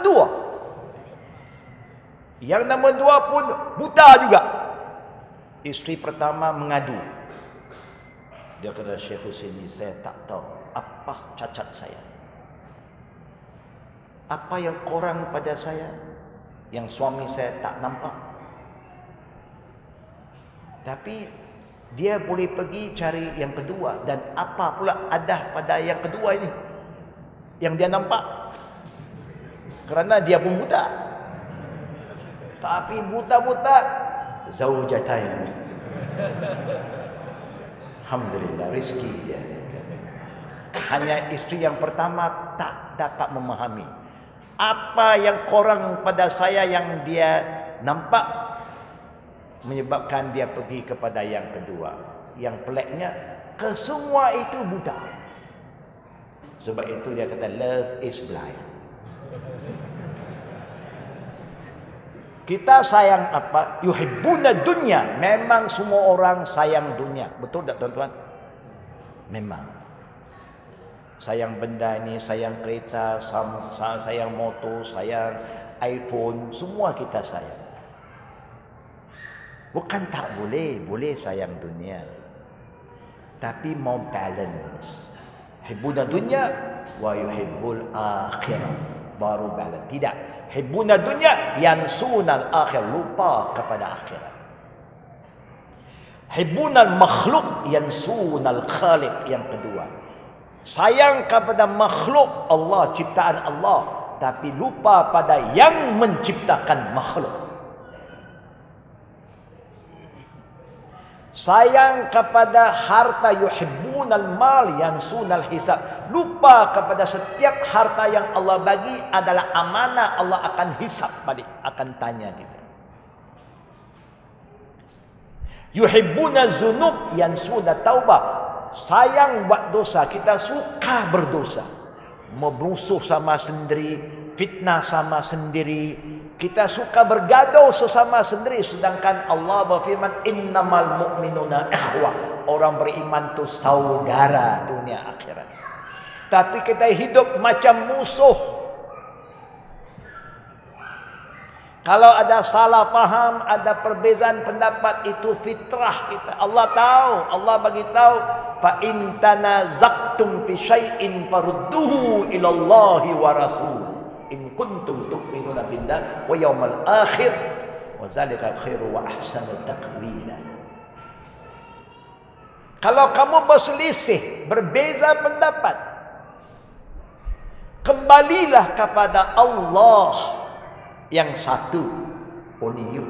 2. Yang nombor 2 pun buta juga. Isteri pertama mengadu. Dia kata, Syekh Husaini, saya tak tahu apa cacat saya. Apa yang kurang pada saya yang suami saya tak nampak. Tapi dia boleh pergi cari yang kedua. Dan apa pula ada pada yang kedua ini yang dia nampak? Kerana dia pun buta. Tapi buta-buta zaujatain. Alhamdulillah, rezeki dia. Hanya isteri yang pertama tak dapat memahami apa yang kurang pada saya yang dia nampak, menyebabkan dia pergi kepada yang kedua. Yang peliknya, kesemua itu buta. Sebab itu dia kata love is blind. Kita sayang apa? Yuhibbuna dunya. Memang semua orang sayang dunia. Betul tak tuan-tuan? Memang. Sayang benda ini, sayang kereta, sayang motor, sayang iPhone, semua kita sayang. Bukan tak boleh, boleh sayang dunia. Tapi mau balance. Hibbuna dunya wa yuhibbul akhirah. Baru balance. Tidak. Hibbuna dunya yansunal akhir, lupa kepada akhirat. Hibbunal makhluk yansunal khaliq, yang kedua. Sayang kepada makhluk Allah, ciptaan Allah, tapi lupa pada yang menciptakan makhluk. Sayang kepada harta, yuhibbunal mal yansunal hisab, lupa kepada setiap harta yang Allah bagi adalah amanah, Allah akan hisab balik, akan tanya kita. Yuhibbunal zunub yansunal taubah. Sayang buat dosa, kita suka berdosa. Memusuh sama sendiri, fitnah sama sendiri. Kita suka bergaduh sesama sendiri. Sedangkan Allah berfirman, innamal mu'minuna ikhwah. Orang beriman tu saudara dunia akhirat. Tapi kita hidup macam musuh. Kalau ada salah faham, ada perbezaan pendapat, itu fitrah kita. Allah tahu, Allah bagi tahu, fa in tanazaqtum fi syai'in farudduhu ila Allah wa rasul in kuntum tu'minuna billahi wa yawmal akhir wa zalika khairu wa ahsanu taqwila. Kalau kamu berselisih, berbeza pendapat, kembalilah kepada Allah yang satu, only you.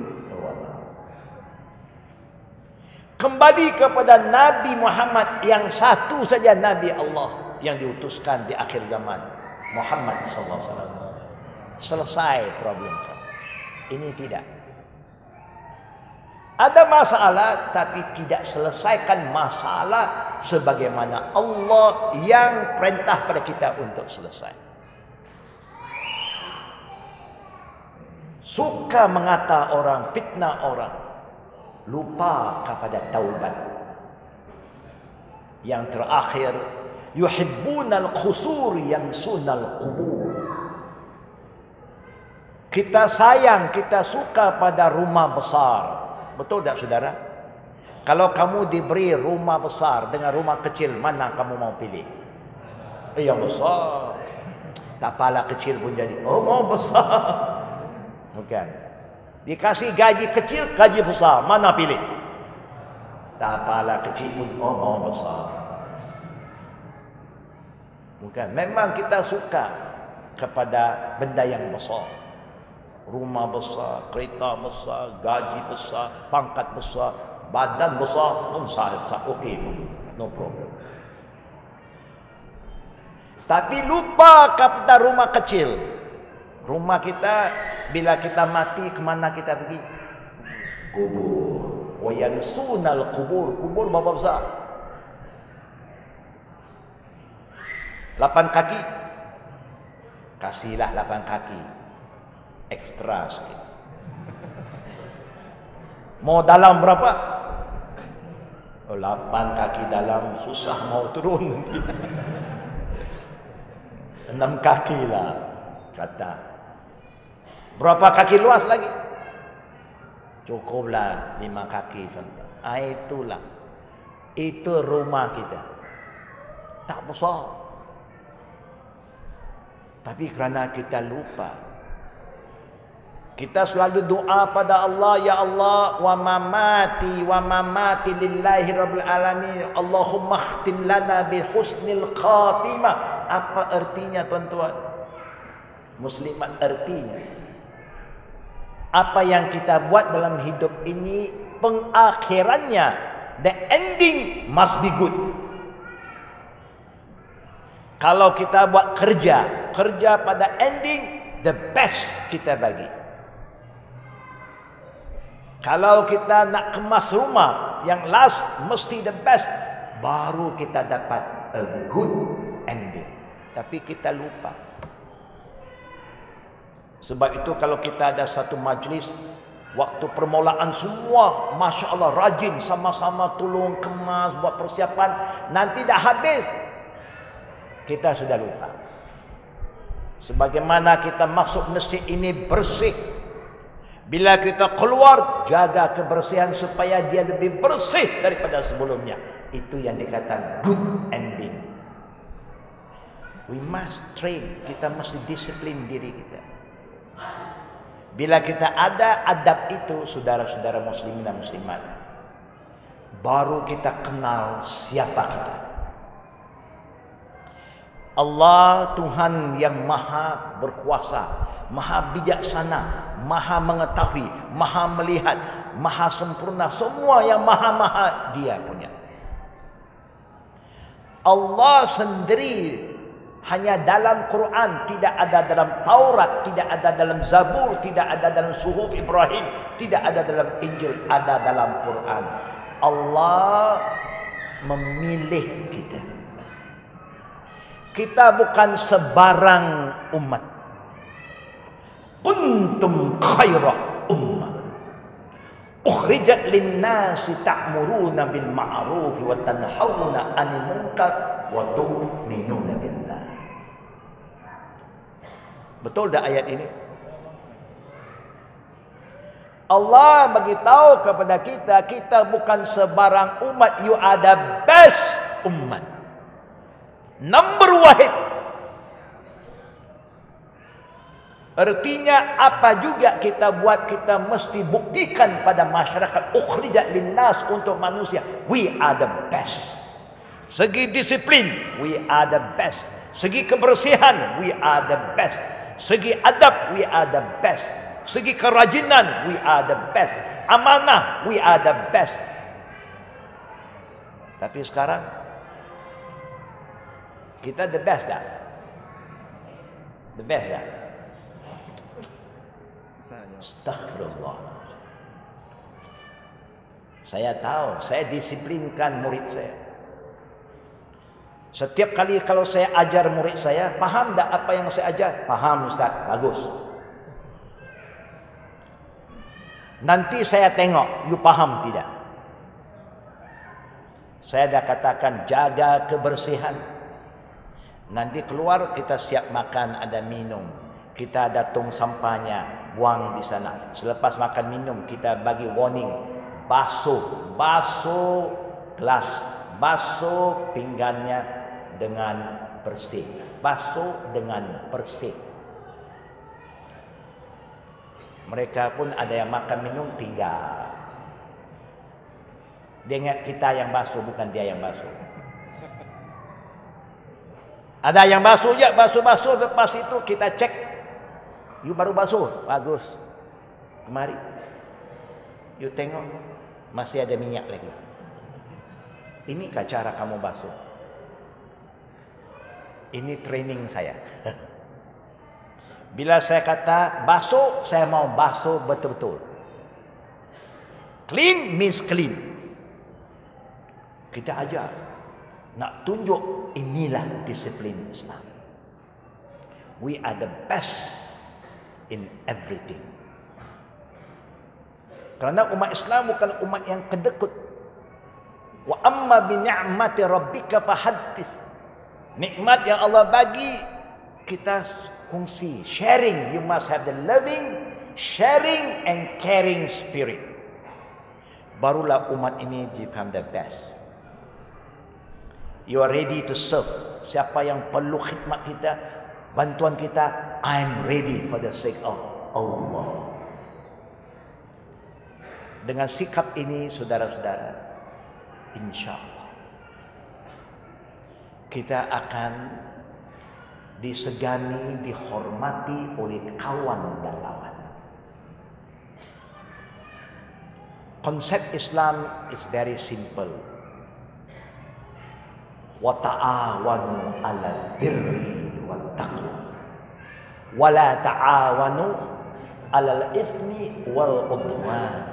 Kembali kepada Nabi Muhammad yang satu saja, Nabi Allah yang diutuskan di akhir zaman, Muhammad sallallahu alaihi wasallam. Selesai problem. Ini tidak. Ada masalah tapi tidak selesaikan masalah sebagaimana Allah yang perintah pada kita untuk selesai. Suka mengata orang, fitnah orang, lupa kepada taubat. Yang terakhir, yuhibbunal khusur yansunal qubur. Kita sayang, kita suka pada rumah besar. Betul tak saudara? Kalau kamu diberi rumah besar dengan rumah kecil, mana kamu mau pilih? Yang besar. Tak pala kecil pun jadi mau besar. Bukan. Dikasih gaji kecil, gaji besar. Mana pilih? Tak pala kecil pun mau besar. Bukan. Memang kita suka kepada benda yang besar. Rumah besar, kereta besar, gaji besar, pangkat besar, badan besar pun sah. Okey pun. No problem. Tapi lupa kepada rumah kecil. Rumah kita, bila kita mati, kemana kita pergi? Kubur. Wayansunal kubur. Kubur berapa besar? 8 kaki. Kasihlah 8 kaki. Ekstra sikit. Mau dalam berapa? 8 kaki dalam, susah mau turun nanti. 6 kaki lah kata. Berapa kaki luas lagi? Cukuplah 5 kaki contoh. Itulah. Itu rumah kita. Tak besar. Tapi kerana kita lupa. Kita selalu doa pada Allah, ya Allah, wa mamati lillahi rabbil alamin. Allahumma khtim lana bi husnil khatimah. Apa artinya tuan-tuan? Muslimat artinya. Apa yang kita buat dalam hidup ini, pengakhirannya, the ending must be good. Kalau kita buat kerja pada ending, the best kita bagi. Kalau kita nak kemas rumah, yang last mesti the best, baru kita dapat a good ending. Tapi kita lupa. Sebab itu kalau kita ada satu majlis, waktu permulaan semua, Masya Allah, rajin, sama-sama tolong kemas, buat persiapan. Nanti dah habis, kita sudah lupa. Sebagaimana kita masuk masjid ini bersih. Bila kita keluar, jaga kebersihan supaya dia lebih bersih daripada sebelumnya. Itu yang dikatakan good ending. We must train. Kita mesti disiplin diri kita. Bila kita ada adab itu, saudara-saudara muslimin dan muslimat, baru kita kenal siapa kita. Allah Tuhan yang maha berkuasa, maha bijaksana, maha mengetahui, maha melihat, maha sempurna. Semua yang maha-maha dia punya. Allah sendiri hanya dalam Quran, tidak ada dalam Taurat, tidak ada dalam Zabur, tidak ada dalam Suhuf Ibrahim, tidak ada dalam Injil, ada dalam Quran. Allah memilih kita. Kita bukan sebarang umat. Kuntum khairah ummah ukhrijat lin-nasi ta'muruna bil ma'ruf wa tanhauna 'anil munkar wa tu'minuna billah. Betul tak ayat ini? Allah bagi tahu kepada kita, kita bukan sebarang umat, you are the best umat. Number wahid. Artinya apa juga kita buat, kita mesti buktikan pada masyarakat, ukhrijat linnas, untuk manusia, we are the best. Segi disiplin, we are the best. Segi kebersihan, we are the best. Segi adab, we are the best. Segi kerajinan, we are the best. Amanah, we are the best. Tapi sekarang kita the best tak? The best tak? Astaghfirullah. Saya tahu, saya disiplinkan murid saya. Setiap kali kalau saya ajar murid saya, faham tak apa yang saya ajar? Faham Ustaz, bagus. Nanti saya tengok, you faham tidak? Saya dah katakan, jaga kebersihan. Nanti keluar, kita siap makan, ada minum. Kita ada tong sampahnya, buang di sana. Selepas makan minum, kita bagi warning. Basuh gelas, basuh pinggannya dengan bersih. Basuh dengan bersih. Mereka pun ada yang makan minum tinggal. Dia ingat kita yang basuh, bukan dia yang basuh. Ada yang basuh je, basuh-basuh. Lepas itu kita cek. You baru basuh, bagus. Kemari. You tengok, masih ada minyak lagi. Inikah cara kamu basuh? Ini training saya. Bila saya kata basuh, saya mau basuh betul-betul. Clean means clean. Kita ajar. Nak tunjuk inilah disiplin Islam. We are the best in everything. Kerana umat Islam bukan umat yang kedekut. Wa amma bi ni'mati rabbika fahaddits. Nikmat yang Allah bagi, kita kongsi, sharing. You must have the loving, sharing and caring spirit. Barulah umat ini become the best. You are ready to serve. Siapa yang perlu khidmat kita, bantuan kita, I'm ready for the sake of Allah. Dengan sikap ini, saudara-saudara, insya-Allah kita akan disegani, dihormati oleh kawan dan lawan. Konsep Islam is very simple. Wa ta'awanu 'alal birri wat taqwa. Wa la ta'awanu 'alal itsmi wal 'udwan.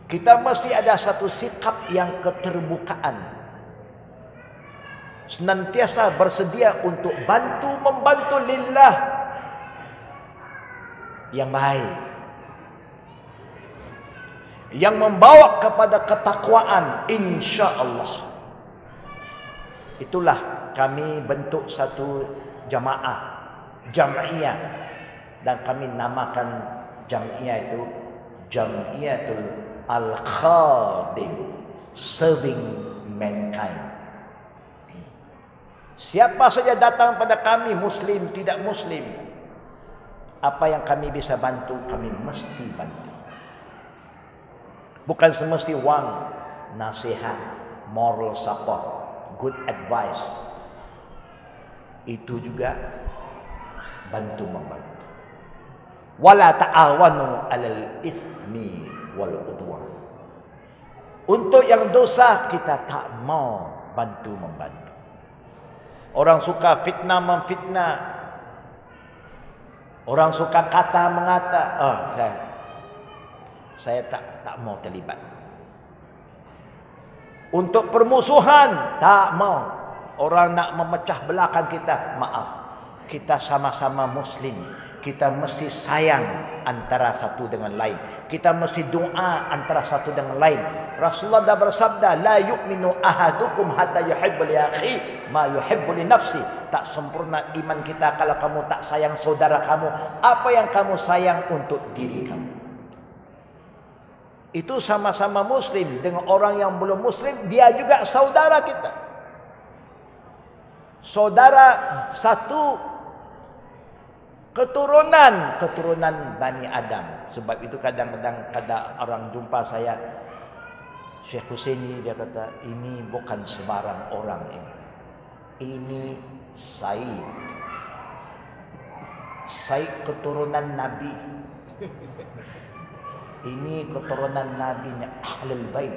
Kita mesti ada satu sikap yang keterbukaan. Senantiasa bersedia untuk membantu lillah yang baik, yang membawa kepada ketakwaan, insya-Allah. Itulah kami bentuk satu jamaah, jam'iyah, dan kami namakan jam'iyah itu Jam'iyatul Al-Khadim, serving mankind. Siapa saja datang pada kami, Muslim, tidak Muslim, apa yang kami bisa bantu, kami mesti bantu. Bukan semesti wang, nasihat, moral support, good advice. Itu juga bantu-membantu. Wala ta'awanu 'alal itsmi wal 'udwan. Untuk yang dosa, kita tak mau bantu-membantu. Orang suka fitnah memfitnah. Orang suka kata mengata. Saya tak mau terlibat. Untuk permusuhan, tak mau. Orang nak memecah belahkan kita, maaf. Kita sama-sama Muslim. Kita mesti sayang antara satu dengan lain. Kita mesti doa antara satu dengan lain. Rasulullah dah bersabda, la yu'minu ahadukum hatta yuhibbu li akhi ma yuhibbu li nafsi. Tak sempurna iman kita kalau kamu tak sayang saudara kamu apa yang kamu sayang untuk diri kamu. Itu sama-sama Muslim. Dengan orang yang belum Muslim, dia juga saudara kita. Saudara satu keturunan Bani Adam. Sebab itu kadang-kadang orang jumpa saya, Syekh Husaini, dia kata, ini bukan sembarang orang ini. Ini Said. Said keturunan Nabi. Ini keturunan Nabi-nya Ahlul Bait.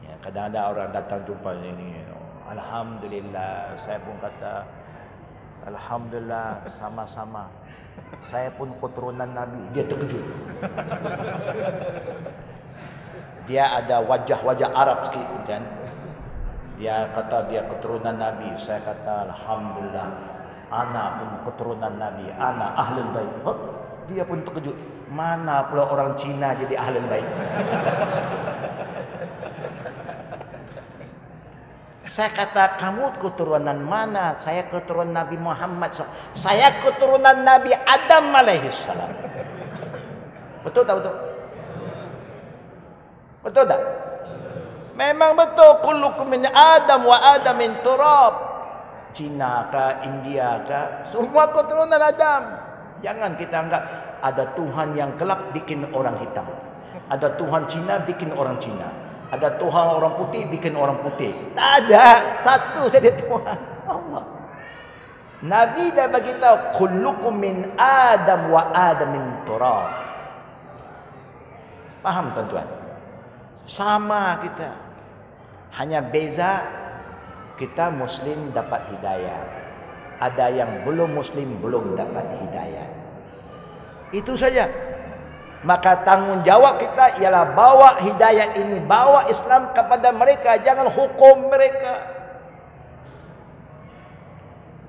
Ya, kadang-kadang orang datang jumpa ini, alhamdulillah, saya pun kata alhamdulillah, sama-sama. Saya pun keturunan Nabi. Dia terkejut. Dia ada wajah-wajah Arab sikit kan. Dia kata dia keturunan Nabi. Saya kata alhamdulillah, ana pun keturunan Nabi. Ana Ahlul Bait. Dia pun terkejut. Mana pula orang Cina jadi Ahlul Bait? Saya kata, kamu keturunan mana? Saya keturunan Nabi Muhammad. Saya keturunan Nabi Adam alaihissalam. Betul tak betul? Betul tak? Memang betul, kullukum min Adam wa Adam min turab. Cina ke, India ke, semua keturunan Adam. Jangan kita anggap ada Tuhan yang kelak bikin orang hitam. Ada Tuhan Cina bikin orang Cina. Ada Tuhan orang putih bikin orang putih. Tak ada. Satu saja Tuhan, Allah. Nabi dah bagi tahu, kullukum min Adam wa Adam min turab. Faham tuan-tuan? Sama kita. Hanya beza kita Muslim dapat hidayah. Ada yang belum Muslim belum dapat hidayah. Itu saja. Maka tanggungjawab kita ialah bawa hidayah ini, bawa Islam kepada mereka, jangan hukum mereka.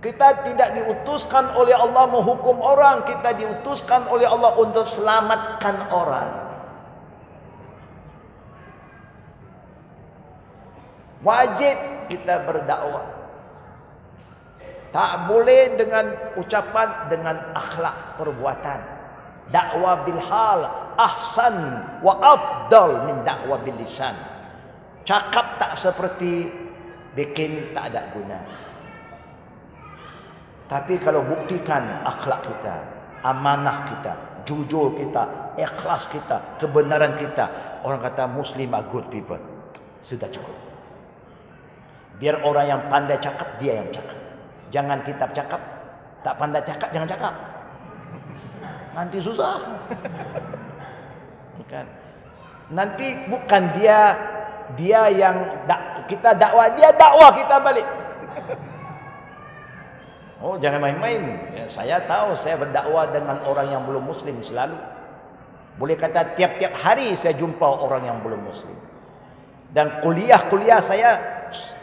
Kita tidak diutuskan oleh Allah menghukum orang, kita diutuskan oleh Allah untuk selamatkan orang. Wajib kita berdakwah. Tak boleh dengan ucapan, dengan akhlak perbuatan. Dakwah bil hal ahsan wa afdal min dakwah bil lisan. Cakap tak seperti bikin tak ada guna. Tapi kalau buktikan akhlak kita, amanah kita, jujur kita, ikhlas kita, kebenaran kita, orang kata Muslim are good people. Sudah cukup. Biar orang yang pandai cakap, dia yang cakap. Jangan kita cakap, tak pandai cakap, jangan cakap. Nanti susah. Bukan. Nanti bukan dia yang kita dakwah, dia dakwah kita balik. Oh, jangan main-main. Ya, saya tahu saya berdakwah dengan orang yang belum Muslim selalu. Boleh kata tiap-tiap hari saya jumpa orang yang belum Muslim. Dan kuliah-kuliah saya,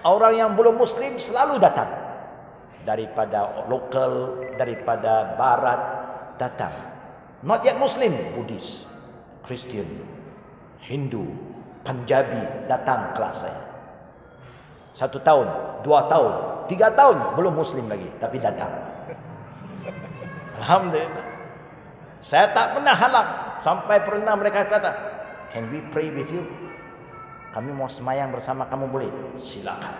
orang yang belum Muslim selalu datang. Daripada lokal, daripada barat, datang. Not yet Muslim, Buddhis, Christian, Hindu, Punjabi, datang kelas saya. 1 tahun, 2 tahun, 3 tahun, belum Muslim lagi, tapi datang. Alhamdulillah. Saya tak pernah halang. Sampai pernah mereka kata, can we pray with you? Kami mau semayang bersama kamu, boleh? Silakan.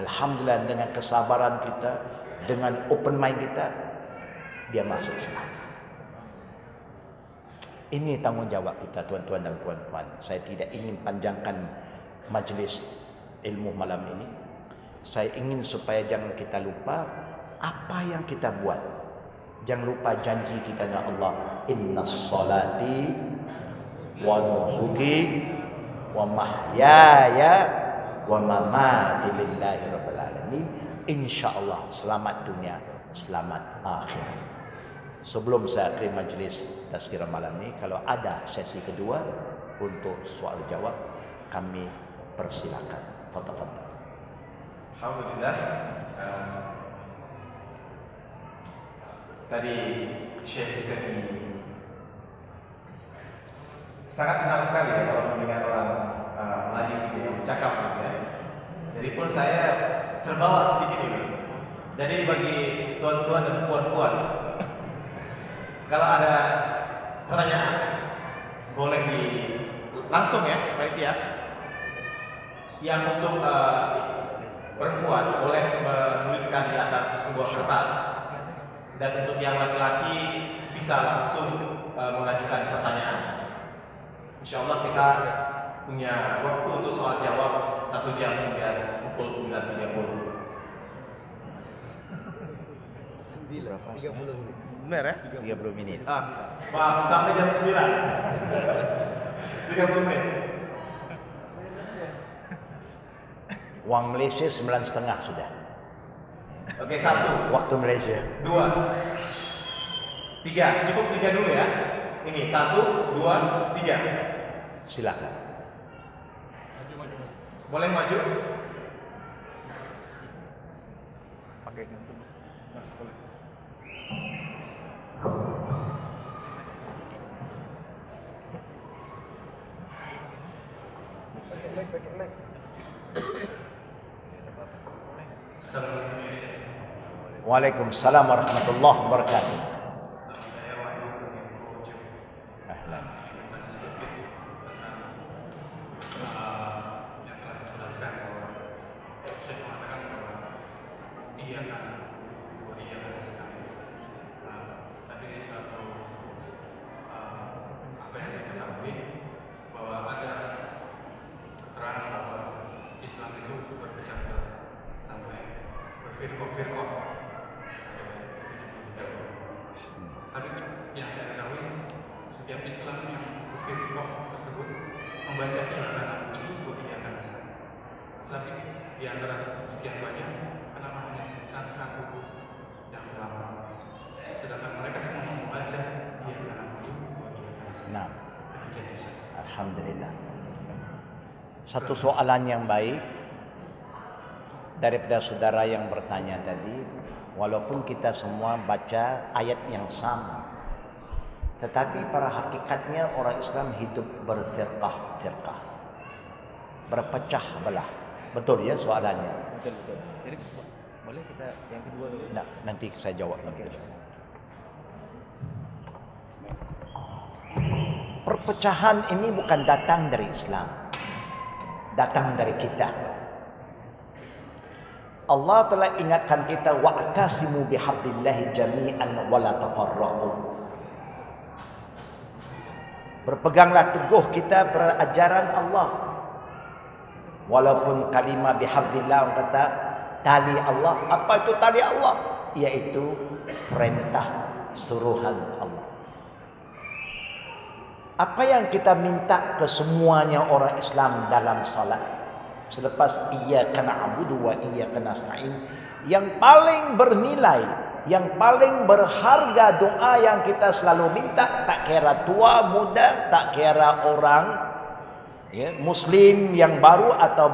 Alhamdulillah, dengan kesabaran kita, dengan open mind kita, dia masuk Islam. Ini tanggungjawab kita, tuan-tuan dan puan-puan. Saya tidak ingin panjangkan majlis ilmu malam ini. Saya ingin supaya jangan kita lupa apa yang kita buat. Jangan lupa janji kita dengan Allah. Inna salati wa nusuki wa mahyaya wa mamati lillahi rabbil alamin. InsyaAllah selamat dunia, selamat akhirat. Sebelum saya akhiri majlis tazkirah malam ini, kalau ada sesi kedua untuk soal jawab, kami persilakan. Fadhal. Alhamdulillah. Tadi Syekh Hussein sangat senang sekali ya kalau mendengar orang Melayu yang bercakap ya. Jadi pun saya terbawa sedikit ini. Jadi bagi tuan-tuan dan puan-puan, kalau ada pertanyaan boleh langsung ya panitia. Yang untuk perempuan boleh menuliskan di atas sebuah kertas, dan untuk yang laki-laki bisa langsung mengajukan pertanyaan. InsyaAllah kita punya waktu untuk soal jawab 1 jam hingga pukul 9.30. 30 menit. Benar ya? 30 menit. Maaf, sampai jam 9. 30 menit. Wang Malaysia 9.30 sudah. Oke, 1. Waktu Malaysia. 2. 3. Cukup 3 dulu ya. Ini 1, 2, 3. Silakan. Boleh maju? Pakai itu. Boleh. Pakai mic. Waalaikumsalam warahmatullahi wabarakatuh. Ahlan. firqah. Tapi yang saya ketahui setiap Islam yang firqah tersebut membacanya dalam buku yang besar. Tapi di antara sekian banyak kenapa hanya satu buku yang selamat? Sedangkan mereka semua membaca dia dalam buku yang besar. Nah, alhamdulillah. Satu soalan yang baik daripada saudara yang bertanya tadi, walaupun kita semua baca ayat yang sama, tetapi pada hakikatnya orang Islam hidup berfirqah-firqah, berpecah belah. Betul ya soalannya? Betul. Jadi boleh kita yang kedua dulu? Nah, nanti saya jawab lagi. Perpecahan ini bukan datang dari Islam, datang dari kita. Allah telah ingatkan kita, wa'tasimu bihablillahi jami'an wa la tafarraqu. Berpeganglah teguh kita berajaran Allah. Walaupun kalimah bihablillah orang kata tali Allah. Apa itu tali Allah? Yaitu perintah suruhan Allah. Apa yang kita minta ke semuanya orang Islam dalam salat, selepas iyyaka na'budu wa iyyaka nasta'in, yang paling bernilai, yang paling berharga doa yang kita selalu minta, tak kira tua muda, tak kira orang ya, muslim yang baru atau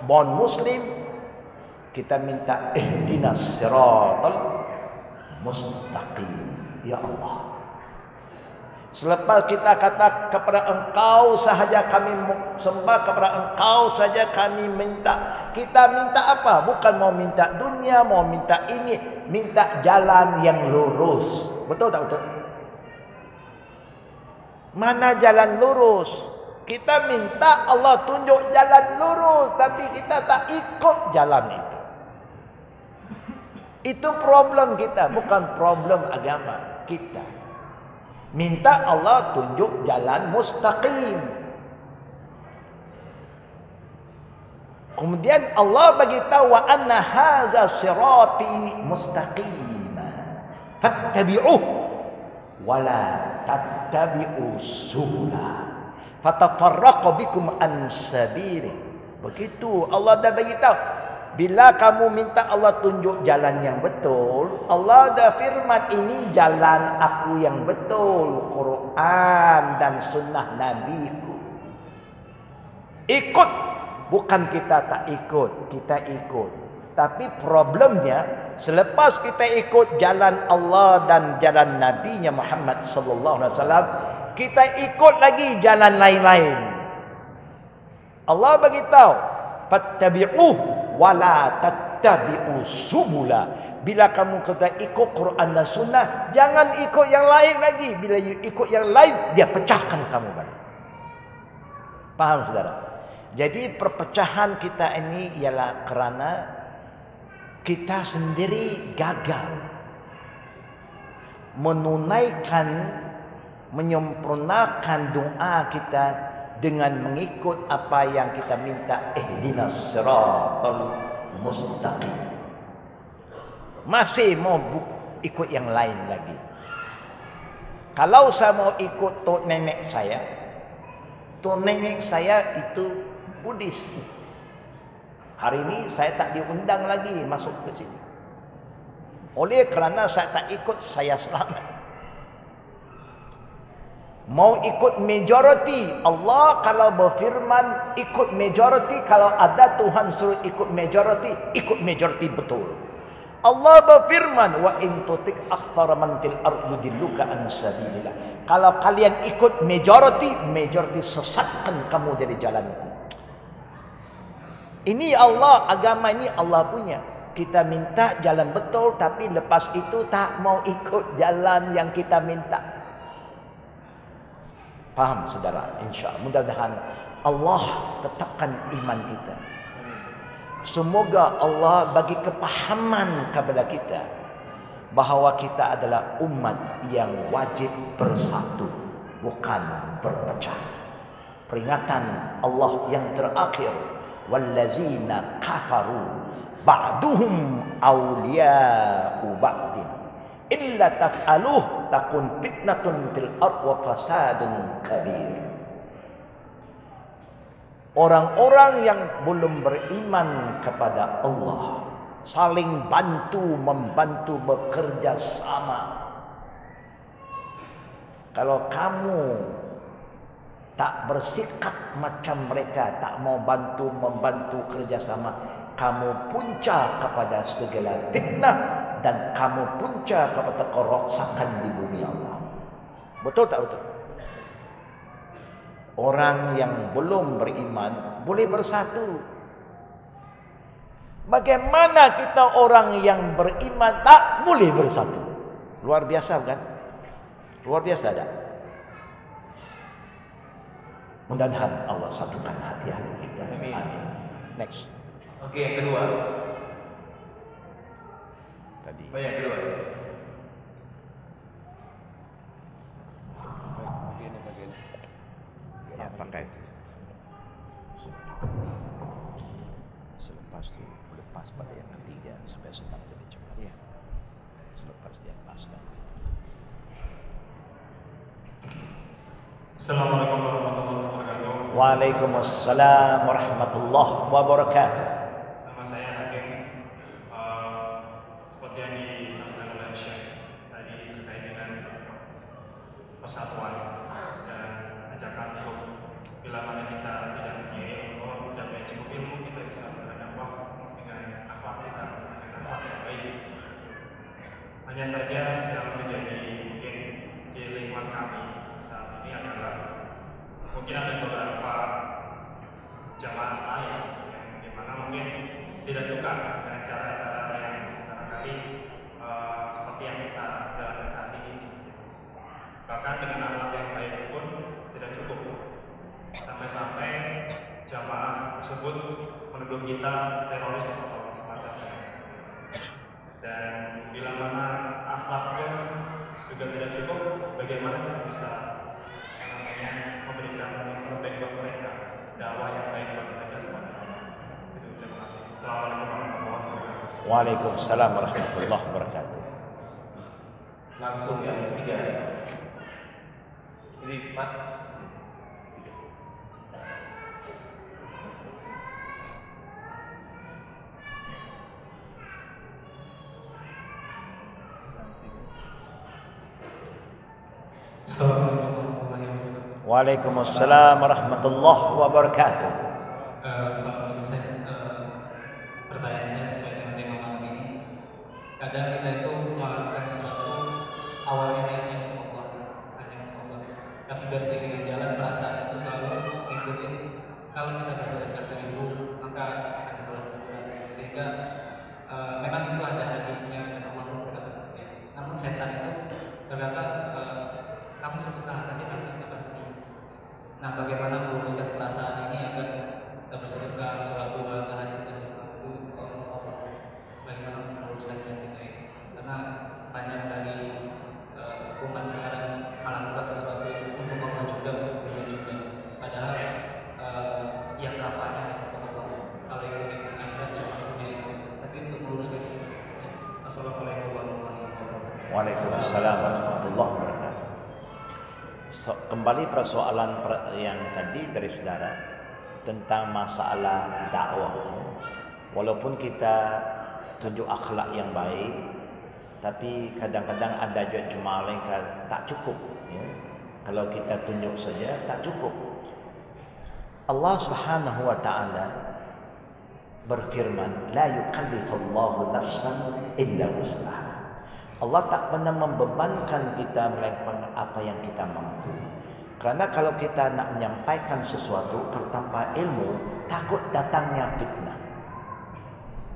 born muslim, kita minta ihdinas siratal mustaqim, ya Allah. Selepas kita kata kepada Engkau sahaja kami sembah, kepada Engkau saja kami minta. Kita minta apa? Bukan mau minta dunia, mau minta ini, minta jalan yang lurus. Betul tak betul? Mana jalan lurus? Kita minta Allah tunjuk jalan lurus, tapi kita tak ikut jalan itu. Itu problem kita, bukan problem agama kita. Minta Allah tunjuk jalan mustaqim. Kemudian Allah bagi tahu, wa anna hadza sirati mustaqim fattabi'uh wa la tattabi'us subula fatafarraqu bikum an sabili. Begitu Allah dah bagi tahu. Bila kamu minta Allah tunjuk jalan yang betul, Allah dah firman, ini jalan aku yang betul, Quran dan sunnah Nabiku. Ikut, bukan kita tak ikut, kita ikut. Tapi problemnya, selepas kita ikut jalan Allah dan jalan Nabi-Nya Muhammad sallallahu alaihi wasallam, kita ikut lagi jalan lain-lain. Allah bagi tahu, fattabi'uh wala tattabi'u subula. Bila kamu kata ikut Quran dan Sunnah, jangan ikut yang lain lagi. Bila ikut yang lain, dia pecahkan kamu balik. Faham saudara? Jadi perpecahan kita ini ialah kerana kita sendiri gagal menunaikan, menyempurnakan doa kita dengan mengikut apa yang kita minta, ihdinas siratal mustaqim. Masih mau ikut yang lain lagi. Kalau saya mau ikut tok nenek saya itu Buddhis. Hari ini saya tak diundang lagi masuk ke sini. Oleh kerana saya tak ikut, saya selamat. Mau ikut majority, Allah kalau berfirman ikut majority, kalau ada Tuhan suruh ikut majority betul. Allah berfirman, wa in tutik aktsara man fil ardi yudilluka an sabilillah. Kalau kalian ikut majority sesatkan kamu dari jalan itu. Ini Allah, agama ini Allah punya. Kita minta jalan betul, tapi lepas itu tak mau ikut jalan yang kita minta. Faham saudara? InsyaAllah. Mudah-mudahan Allah tetapkan iman kita. Semoga Allah bagi kepahaman kepada kita bahawa kita adalah umat yang wajib bersatu, bukan berpecah. Peringatan Allah yang terakhir, wallazina kafaru ba'duhum awliya'u ba'din illa taf'aluh takun fitnatun fil ard wa fasadun kabir. Orang-orang yang belum beriman kepada Allah saling membantu bekerja sama. Kalau kamu tak bersikap macam mereka, tak mau membantu kerjasama, kamu punca kepada segala fitnah dan kamu punca kepada kerosakan di bumi Allah. Betul tak betul? Orang yang belum beriman boleh bersatu. Bagaimana kita orang yang beriman tak boleh bersatu? Luar biasa kan? Luar biasa tak? Mudah-mudahan Allah satukan hati-hati kita. Amin. Next. Oke, yang kedua. Tadi. Oh, yang kedua. Ya, pakai. Selepas itu lepas pada yang ketiga supaya senang lebih cepat. Ya. Selepas dia lepaskan. Assalamualaikum warahmatullahi wabarakatuh. Waalaikumsalam warahmatullahi wabarakatuh. Nama saya Hakim. Seperti yang disampaikan oleh Syekh tadi terkait dengan persatuan dan ajakan untuk bila mana kita tidak punya ilmu dan punya cukup ilmu, kita bisa berdakwah dengan akhlak kita, dengan akhlak yang baik. Hanya saja yang menjadi mungkin di lingkungan kami saat ini adalah mungkin ada beberapa jamaah lain yang dimana mungkin tidak suka dengan cara-cara yang barangkali seperti yang kita jalankan saat ini. Bahkan dengan akhlak yang baik pun tidak cukup, sampai-sampai jamaah tersebut menuduh kita teroris atau semacamnya. Dan bila mana akhlak pun juga tidak cukup, bagaimana kita bisa memberikan yang terbaik buat mereka, dakwah yang baik buat mereka seperti itu. Terima kasih. Assalamualaikum warahmatullahi wabarakatuh. Waalaikumsalam warahmatullahi wabarakatuh. Langsung yang ketiga. Jadi Mas. Assalamualaikum warahmatullahi wabarakatuh. Waalaikumsalam warahmatullahi wabarakatuh. Assalamualaikum, pertanyaan saya sesuai dengan tema malam ini. Kadang kita itu melakukan sesuatu awalnya hanya untuk Allah, tapi bersih dengan jalan perasaan itu selalu ngikutin. Kalau kita bersedekah 1000, maka akan dibalas 200. Sehingga memang itu ada hadisnya dan Allah berkata seperti itu. Namun setan itu berkata kamu sedekah tapi nanti kita berhenti. Nah, bagaimana meluruskan perasaan ini agar kita bersedekah, sholat duha, tahajud dan sesuatu Allah? Bagaimana meluruskan kita ini? Karena banyak dari umat sekarang melakukan sesuatu untuk Allah juga, untuk dunia juga. Padahal yang kafanya untuk Allah. Kalau yang akhirat cuma dunia itu. Tapi untuk meluruskan itu. Assalamualaikum warahmatullahi wabarakatuh. Waalaikumsalam warahmatullahi wabarakatuh. Kembali persoalan yang tadi dari saudara tentang masalah dakwah. Walaupun kita tunjuk akhlak yang baik, tapi kadang-kadang ada juga jemaah yang tak cukup. Ya. Kalau kita tunjuk saja tak cukup. Allah Subhanahu Wa Taala berfirman, "La yukallifullahu nafsan illa wus'aha." Allah tak pernah membebankan kita melainkan apa yang kita mampu. Karena kalau kita nak menyampaikan sesuatu kalau tanpa ilmu, takut datangnya fitnah.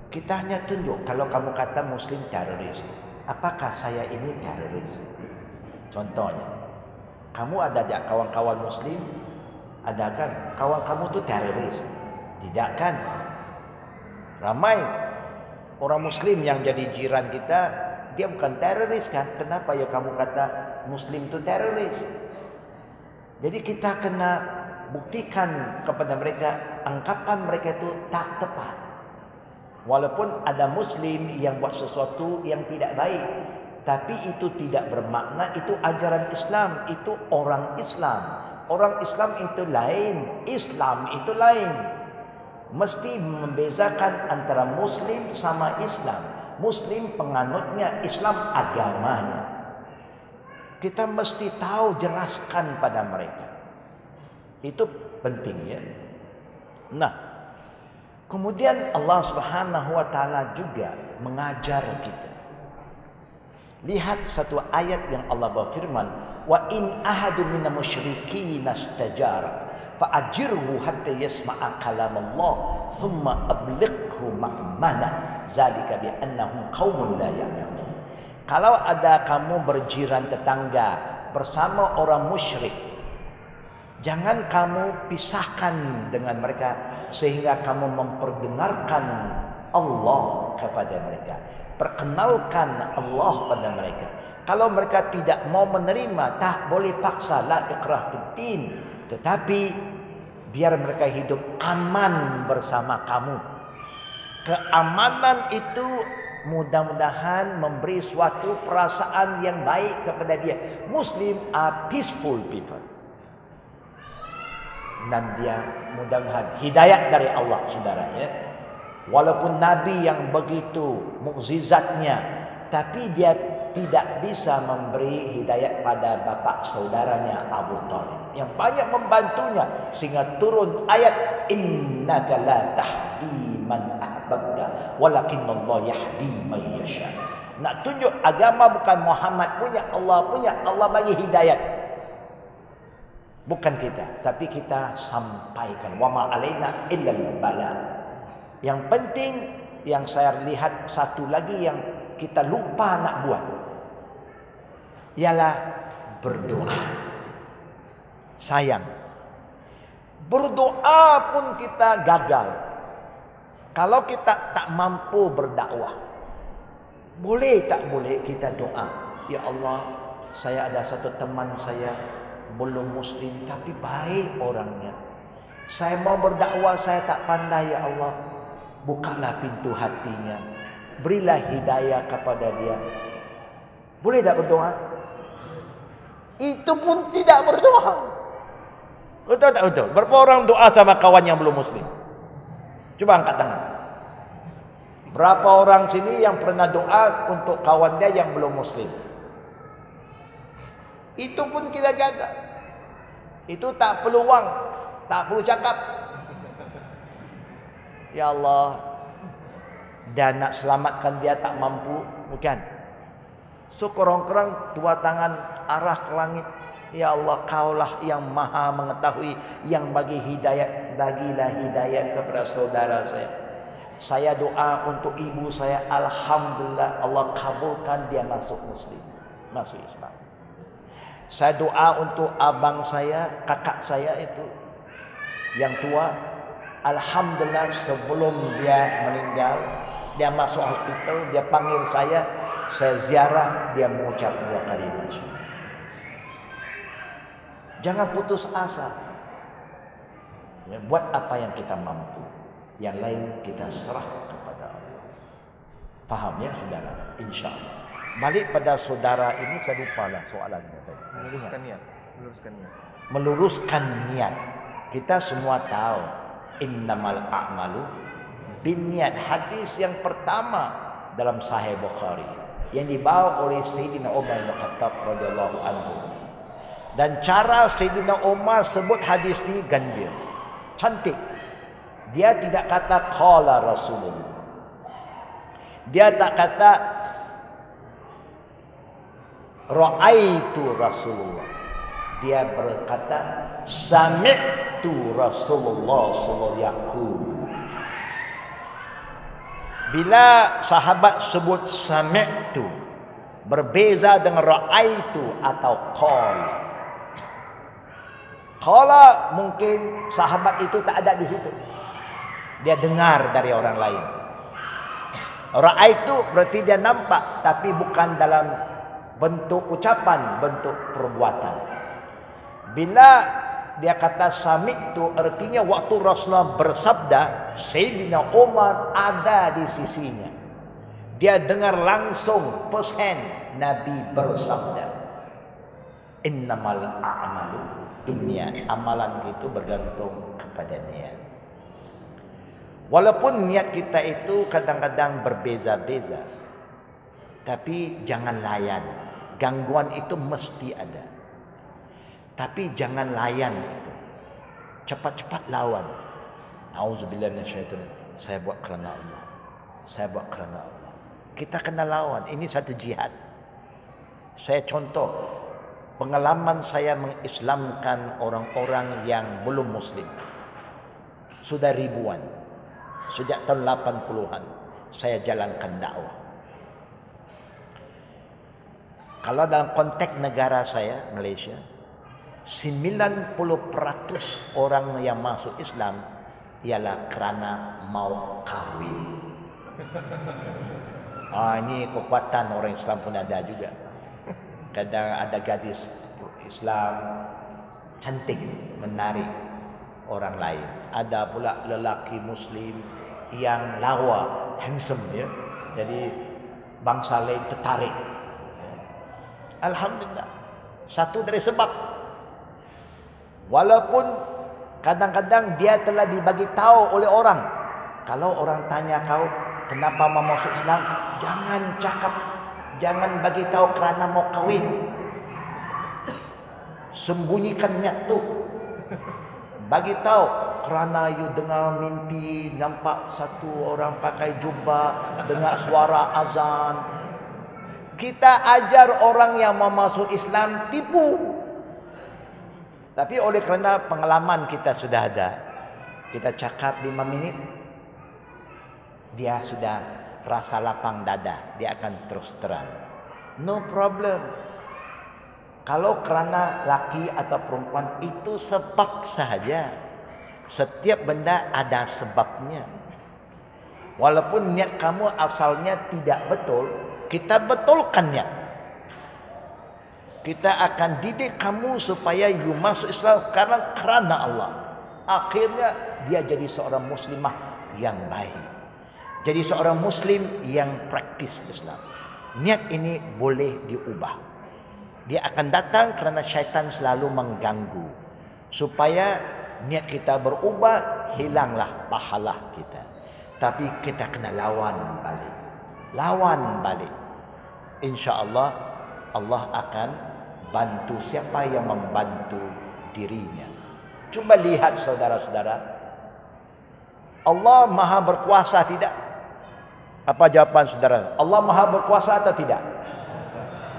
Kita hanya tunjuk. Kalau kamu kata Muslim teroris, apakah saya ini teroris? Contohnya, kamu ada tak kawan-kawan Muslim? Ada kan? Kawan kamu tu teroris? Tidak kan? Ramai orang Muslim yang jadi jiran kita. Dia bukan teroris kan? Kenapa ya kamu kata Muslim itu teroris? Jadi kita kena buktikan kepada mereka anggapan mereka itu tak tepat. Walaupun ada Muslim yang buat sesuatu yang tidak baik, tapi itu tidak bermakna itu ajaran Islam, itu orang Islam. Orang Islam itu lain, Islam itu lain. Mesti membezakan antara Muslim sama Islam. Muslim penganutnya, Islam agamanya. Kita mesti tahu, jelaskan pada mereka. Itu penting ya. Nah, kemudian Allah Subhanahu wa taala juga mengajar kita. Lihat satu ayat yang Allah berfirman, "Wa in ahadun minal musyrikin istajara fa'ajirhu hatta yasma'a kalam Allah, thumma ablighu ma'mana, zalika bi annahum qaumun la ya'lamun." Kalau ada kamu berjiran tetangga bersama orang musyrik, jangan kamu pisahkan dengan mereka sehingga kamu memperdengarkan Allah kepada mereka. Perkenalkan Allah pada mereka. Kalau mereka tidak mau menerima, tak boleh paksa, la ikrah fiddin. Tetapi biar mereka hidup aman bersama kamu. Keamanan itu mudah-mudahan memberi suatu perasaan yang baik kepada dia. Muslim are peaceful people. Dan dia mudah-mudahan hidayat dari Allah, saudara ya. Walaupun Nabi yang begitu mukjizatnya, tapi dia tidak bisa memberi hidayat pada bapak saudaranya Abu Thalib yang banyak membantunya sehingga turun ayat innaka la tahdi man ahbabta walakinallahu yahdi man yasha. Nak tunjuk agama bukan Muhammad punya, Allah bagi hidayat. Bukan kita, tapi kita sampaikan. Wa ma alaina illal bala. Yang penting yang saya lihat satu lagi yang kita lupa nak buat ialah berdoa. Sayang, berdoa pun kita gagal kalau kita tak mampu berdakwah. Boleh tak boleh kita doa, ya Allah, saya ada satu teman saya belum Muslim tapi baik orangnya. Saya mau berdakwah, saya tak pandai, ya Allah. Bukalah pintu hatinya. Berilah hidayah kepada dia. Boleh tak berdoa? Itu pun tidak berdoa. Betul tak betul? Berapa orang doa sama kawan yang belum Muslim? Coba angkat tangan. Berapa orang sini yang pernah doa untuk kawan dia yang belum Muslim? Itu pun kita gagal. Itu tak perlu wang, tak perlu cakap. Ya Allah, dan nak selamatkan dia tak mampu, bukan? So korang-korang dua tangan arah ke langit. Ya Allah, kaulah yang maha mengetahui, yang bagi hidayat. Bagilah hidayat kepada saudara saya. Saya doa untuk ibu saya, alhamdulillah Allah kabulkan dia masuk Muslim, masuk Islam. Saya doa untuk abang saya, kakak saya itu yang tua, alhamdulillah sebelum dia meninggal, dia masuk hospital, dia panggil saya ziarah, dia mengucap 2 kalimat. Jangan putus asa. Ya, buat apa yang kita mampu, yang lain kita serah kepada Allah. Faham ya saudara? InsyaAllah. Balik pada saudara ini, saya lupa lah soalannya tadi. Meluruskan niat. Meluruskan niat. Meluruskan niat. Kita semua tahu innamal a'malu binniyat. Hadis yang pertama dalam Sahih Bukhari yang dibawa oleh Sayyidina Umar bin Khattab radhiyallahu anhu. Dan cara Sayyidina Umar sebut hadis ini ganjil, cantik. Dia tidak kata qala Rasulullah. Dia tak kata ra'aitu Rasulullah. Dia berkata sami'tu Rasulullah sallallahu alaihi wasallam. Bila sahabat sebut sami'tu, berbeza dengan ra'aitu atau qala. Qala mungkin sahabat itu tak ada di situ, dia dengar dari orang lain. Ra'aitu berarti dia nampak, tapi bukan dalam bentuk ucapan, bentuk perbuatan. Bila Dia kata sami'tu, artinya waktu Rasulullah bersabda, Sayyidina Umar ada di sisinya. Dia dengar langsung first hand Nabi bersabda, innamal a'malu binniyat. Amalan itu bergantung kepada niat. Walaupun niat kita itu kadang-kadang berbeza-beza, tapi jangan layan. Gangguan itu mesti ada, tapi jangan layan itu. Cepat-cepat lawan. Auzubillah minasyaitonir. Saya buat kerana Allah. Saya buat kerana Allah. Kita kena lawan. Ini satu jihad. Saya contoh pengalaman saya mengislamkan orang-orang yang belum muslim. Sudah ribuan. Sejak tahun 80-an saya jalankan dakwah. Kalau dalam konteks negara saya, Malaysia, 90% orang yang masuk Islam ialah kerana mau kahwin. Ini kekuatan orang Islam pun ada juga. Kadang ada gadis Islam cantik, menarik orang lain. Ada pula lelaki Muslim yang lawa, handsome ya. Jadi bangsa lain tertarik. Alhamdulillah. Satu dari sebab. Walaupun kadang-kadang dia telah dibagi tahu oleh orang. Kalau orang tanya kau kenapa mau masuk Islam, jangan cakap, jangan bagi tahu kerana mau kahwin. Sembunyikan niat tu. Bagi tahu kerana you dengar mimpi nampak satu orang pakai jubah, dengar suara azan. Kita ajar orang yang mau masuk Islam tipu. Tapi oleh kerana pengalaman kita sudah ada, kita cakap 5 minit, dia sudah rasa lapang dada, dia akan terus terang. No problem. Kalau kerana laki atau perempuan itu sebab sahaja. Setiap benda ada sebabnya. Walaupun niat kamu asalnya tidak betul, kita betulkannya. Kita akan didik kamu supaya you masuk Islam kerana Allah. Akhirnya dia jadi seorang muslimah yang baik. Jadi seorang muslim yang praktis Islam. Niat ini boleh diubah. Dia akan datang kerana syaitan selalu mengganggu. Supaya niat kita berubah, hilanglah pahala kita. Tapi kita kena lawan balik. Lawan balik. InsyaAllah Allah akan bantu siapa yang membantu dirinya. Cuba lihat saudara-saudara. Allah maha berkuasa tidak? Apa jawapan saudara? Allah maha berkuasa atau tidak?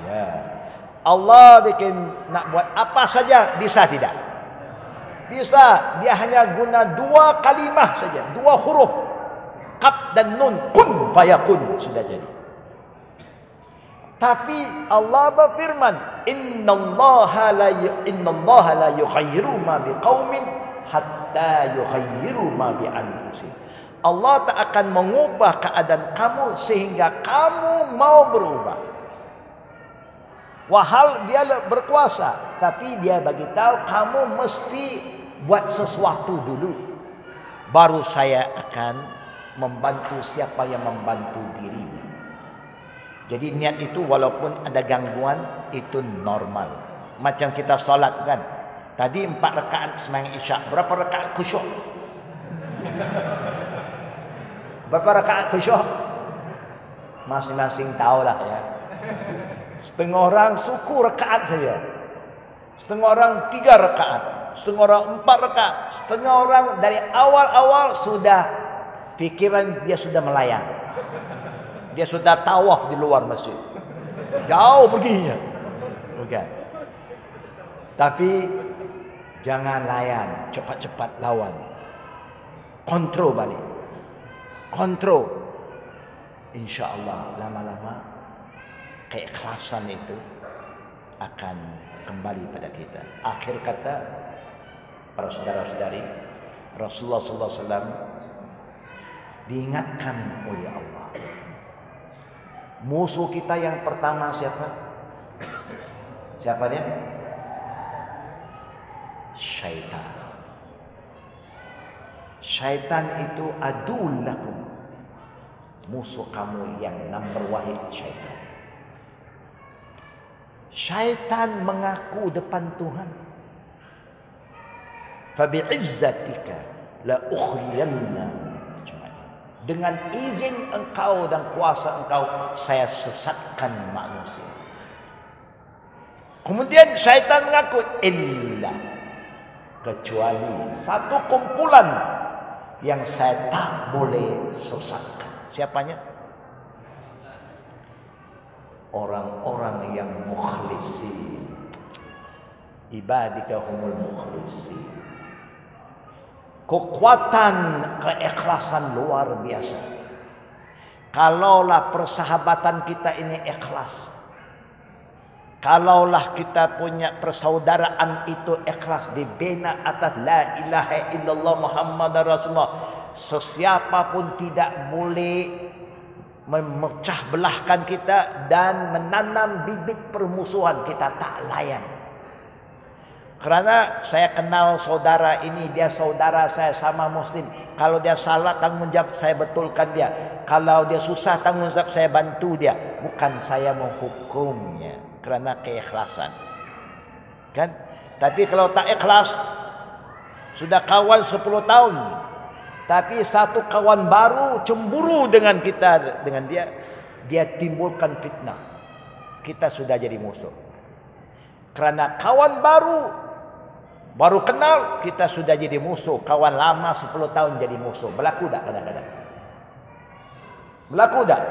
Ya. Allah bikin nak buat apa saja, bisa tidak? Bisa. Dia hanya guna 2 kalimah saja, 2 huruf. Qaf dan nun, kun fayakun, sudah jadi. Tapi Allah berfirman, innallaha la yughayyiru ma biqaumin hatta yughayyiru ma bi anfusihim. Allah tak akan mengubah keadaan kamu sehingga kamu mau berubah. Wahal dia berkuasa, tapi dia bagi tahu kamu mesti buat sesuatu dulu. Baru saya akan membantu siapa yang membantu dirinya. Jadi niat itu walaupun ada gangguan itu normal. Macam kita solat kan. Tadi 4 rakaat sembahyang Isyak. Berapa rakaat khusyuk? Berapa rakaat khusyuk? Masing-masing tahulah ya. Setengah orang suku rakaat saja. Setengah orang 3 rakaat. Setengah orang 4 rakaat. Setengah orang dari awal-awal sudah pikiran dia sudah melayang. Dia sudah tawaf di luar masjid. Jauh perginya. Bukan. Tapi jangan layan. Cepat-cepat lawan. Kontrol balik. Kontrol. InsyaAllah lama-lama keikhlasan itu akan kembali pada kita. Akhir kata, para saudara-saudari, Rasulullah SAW diingatkan oleh Allah. Musuh kita yang pertama siapa? Siapa dia? syaitan. Syaitan itu adul lakum, musuh kamu yang number wahid syaitan. Syaitan mengaku depan Tuhan, fabi'izzatika la ukhriyanna ajma'in, dengan izin engkau dan kuasa engkau saya sesatkan manusia. Kemudian syaitan mengaku illa, kecuali satu kumpulan yang saya tak boleh sesatkan. Siapanya? Orang-orang yang mukhlisin. Ibadika humul mukhlisin. Kekuatan keikhlasan luar biasa. Kalaulah persahabatan kita ini ikhlas, kalaulah kita punya persaudaraan itu ikhlas, dibina atas la ilaha illallah Muhammad Rasulullah, sesiapa pun tidak boleh memecah belahkan kita dan menanam bibit permusuhan, kita tak layan. Karena saya kenal saudara ini, dia saudara saya sama muslim. Kalau dia salah, tanggung jawab saya betulkan dia. Kalau dia susah, tanggung jawab saya bantu dia. Bukan saya menghukumnya, kerana keikhlasan. Kan? Tapi kalau tak ikhlas, sudah kawan 10 tahun, tapi satu kawan baru cemburu dengan kita, dengan dia timbulkan fitnah, kita sudah jadi musuh. Kerana kawan baru kenal, kita sudah jadi musuh. Kawan lama 10 tahun jadi musuh. Berlaku tak kadang-kadang? Berlaku tak?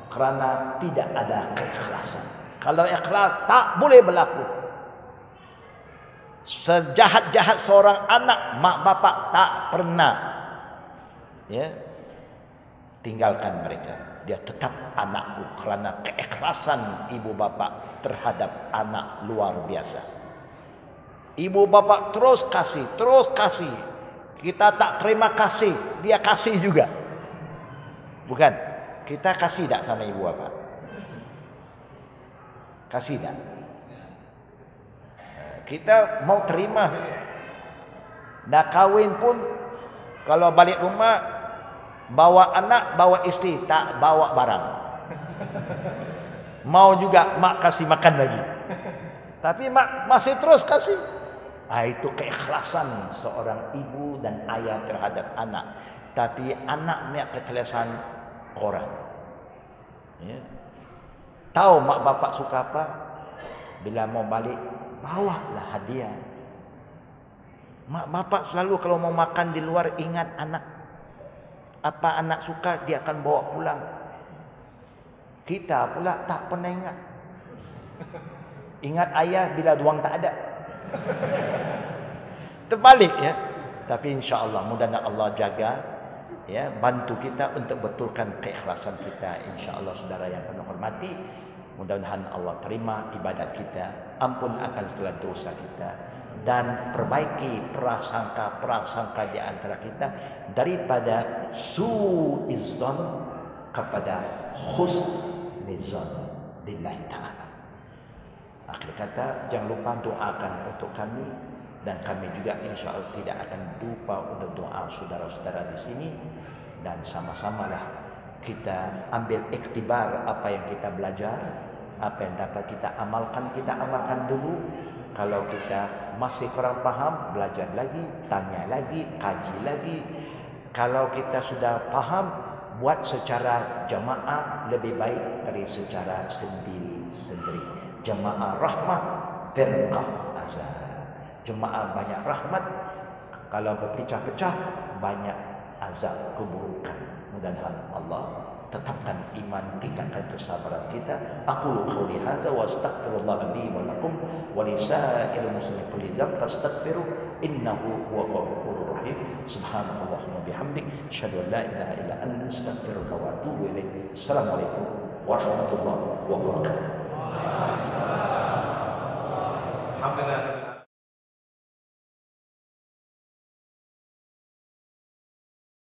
Kerana tidak ada keikhlasan. Kalau ikhlas tak boleh berlaku. Sejahat-jahat seorang anak, mak bapak tak pernah tinggalkan mereka. Dia tetap anakku, kerana keikhlasan ibu bapa terhadap anak luar biasa. Ibu bapa terus kasih. Kita tak terima kasih, dia kasih juga. Bukan? Kita kasih tak sama ibu bapa? Kasih tak? Kita mau terima saja. Dah kahwin pun, kalau balik rumah, bawa anak, bawa isteri, tak bawa barang. Mau juga mak kasih makan lagi, tapi mak masih terus kasih. Itu keikhlasan seorang ibu dan ayah terhadap anak. Tapi anak punya keikhlasan korang. Tahu mak bapak suka apa? Bila mau balik, bawalah hadiah. Mak bapak selalu kalau mau makan di luar ingat anak. Apa anak suka dia akan bawa pulang. Kita pula tak pernah ingat. Ingat ayah bila duang tak ada. Terbalik ya. Tapi insya-Allah mudah-mudahan Allah jaga, bantu kita untuk betulkan keikhlasan kita. Insya-Allah saudara yang penuh hormati, mudah-mudahan Allah terima ibadat kita, ampun akan segala dosa kita, dan perbaiki prasangka-prasangka di antara kita daripada su'izzon kepada husnizon billahi ta'ala. Akhir kata, jangan lupa doakan untuk kami, dan kami juga insya-Allah tidak akan lupa untuk doa saudara-saudara di sini, dan sama-samalah kita ambil iktibar apa yang kita belajar, apa yang dapat kita amalkan dulu. Kalau kita masih kurang paham, belajar lagi, tanya lagi, kaji lagi. Kalau kita sudah paham, buat secara jamaah lebih baik dari secara sendiri-sendiri. Jamaah rahmat, firqah azab. Jemaah banyak rahmat, kalau berpecah-pecah banyak azab keburukan. Mudah-mudahan Allah tetapkan iman, tingkatkan kesabaran kita. Aqulu qouli hadza wa astaghfirullah li wa lakum wa li sa'iril muslimin kulli dzamb fastaghfiruh innahu huwal ghafurur rahim. Subhanallahumma bihamdik asyhadu an la ilaha illa anta astaghfiruka wa atubu ilaik. Assalamualaikum warahmatullahi wabarakatuh.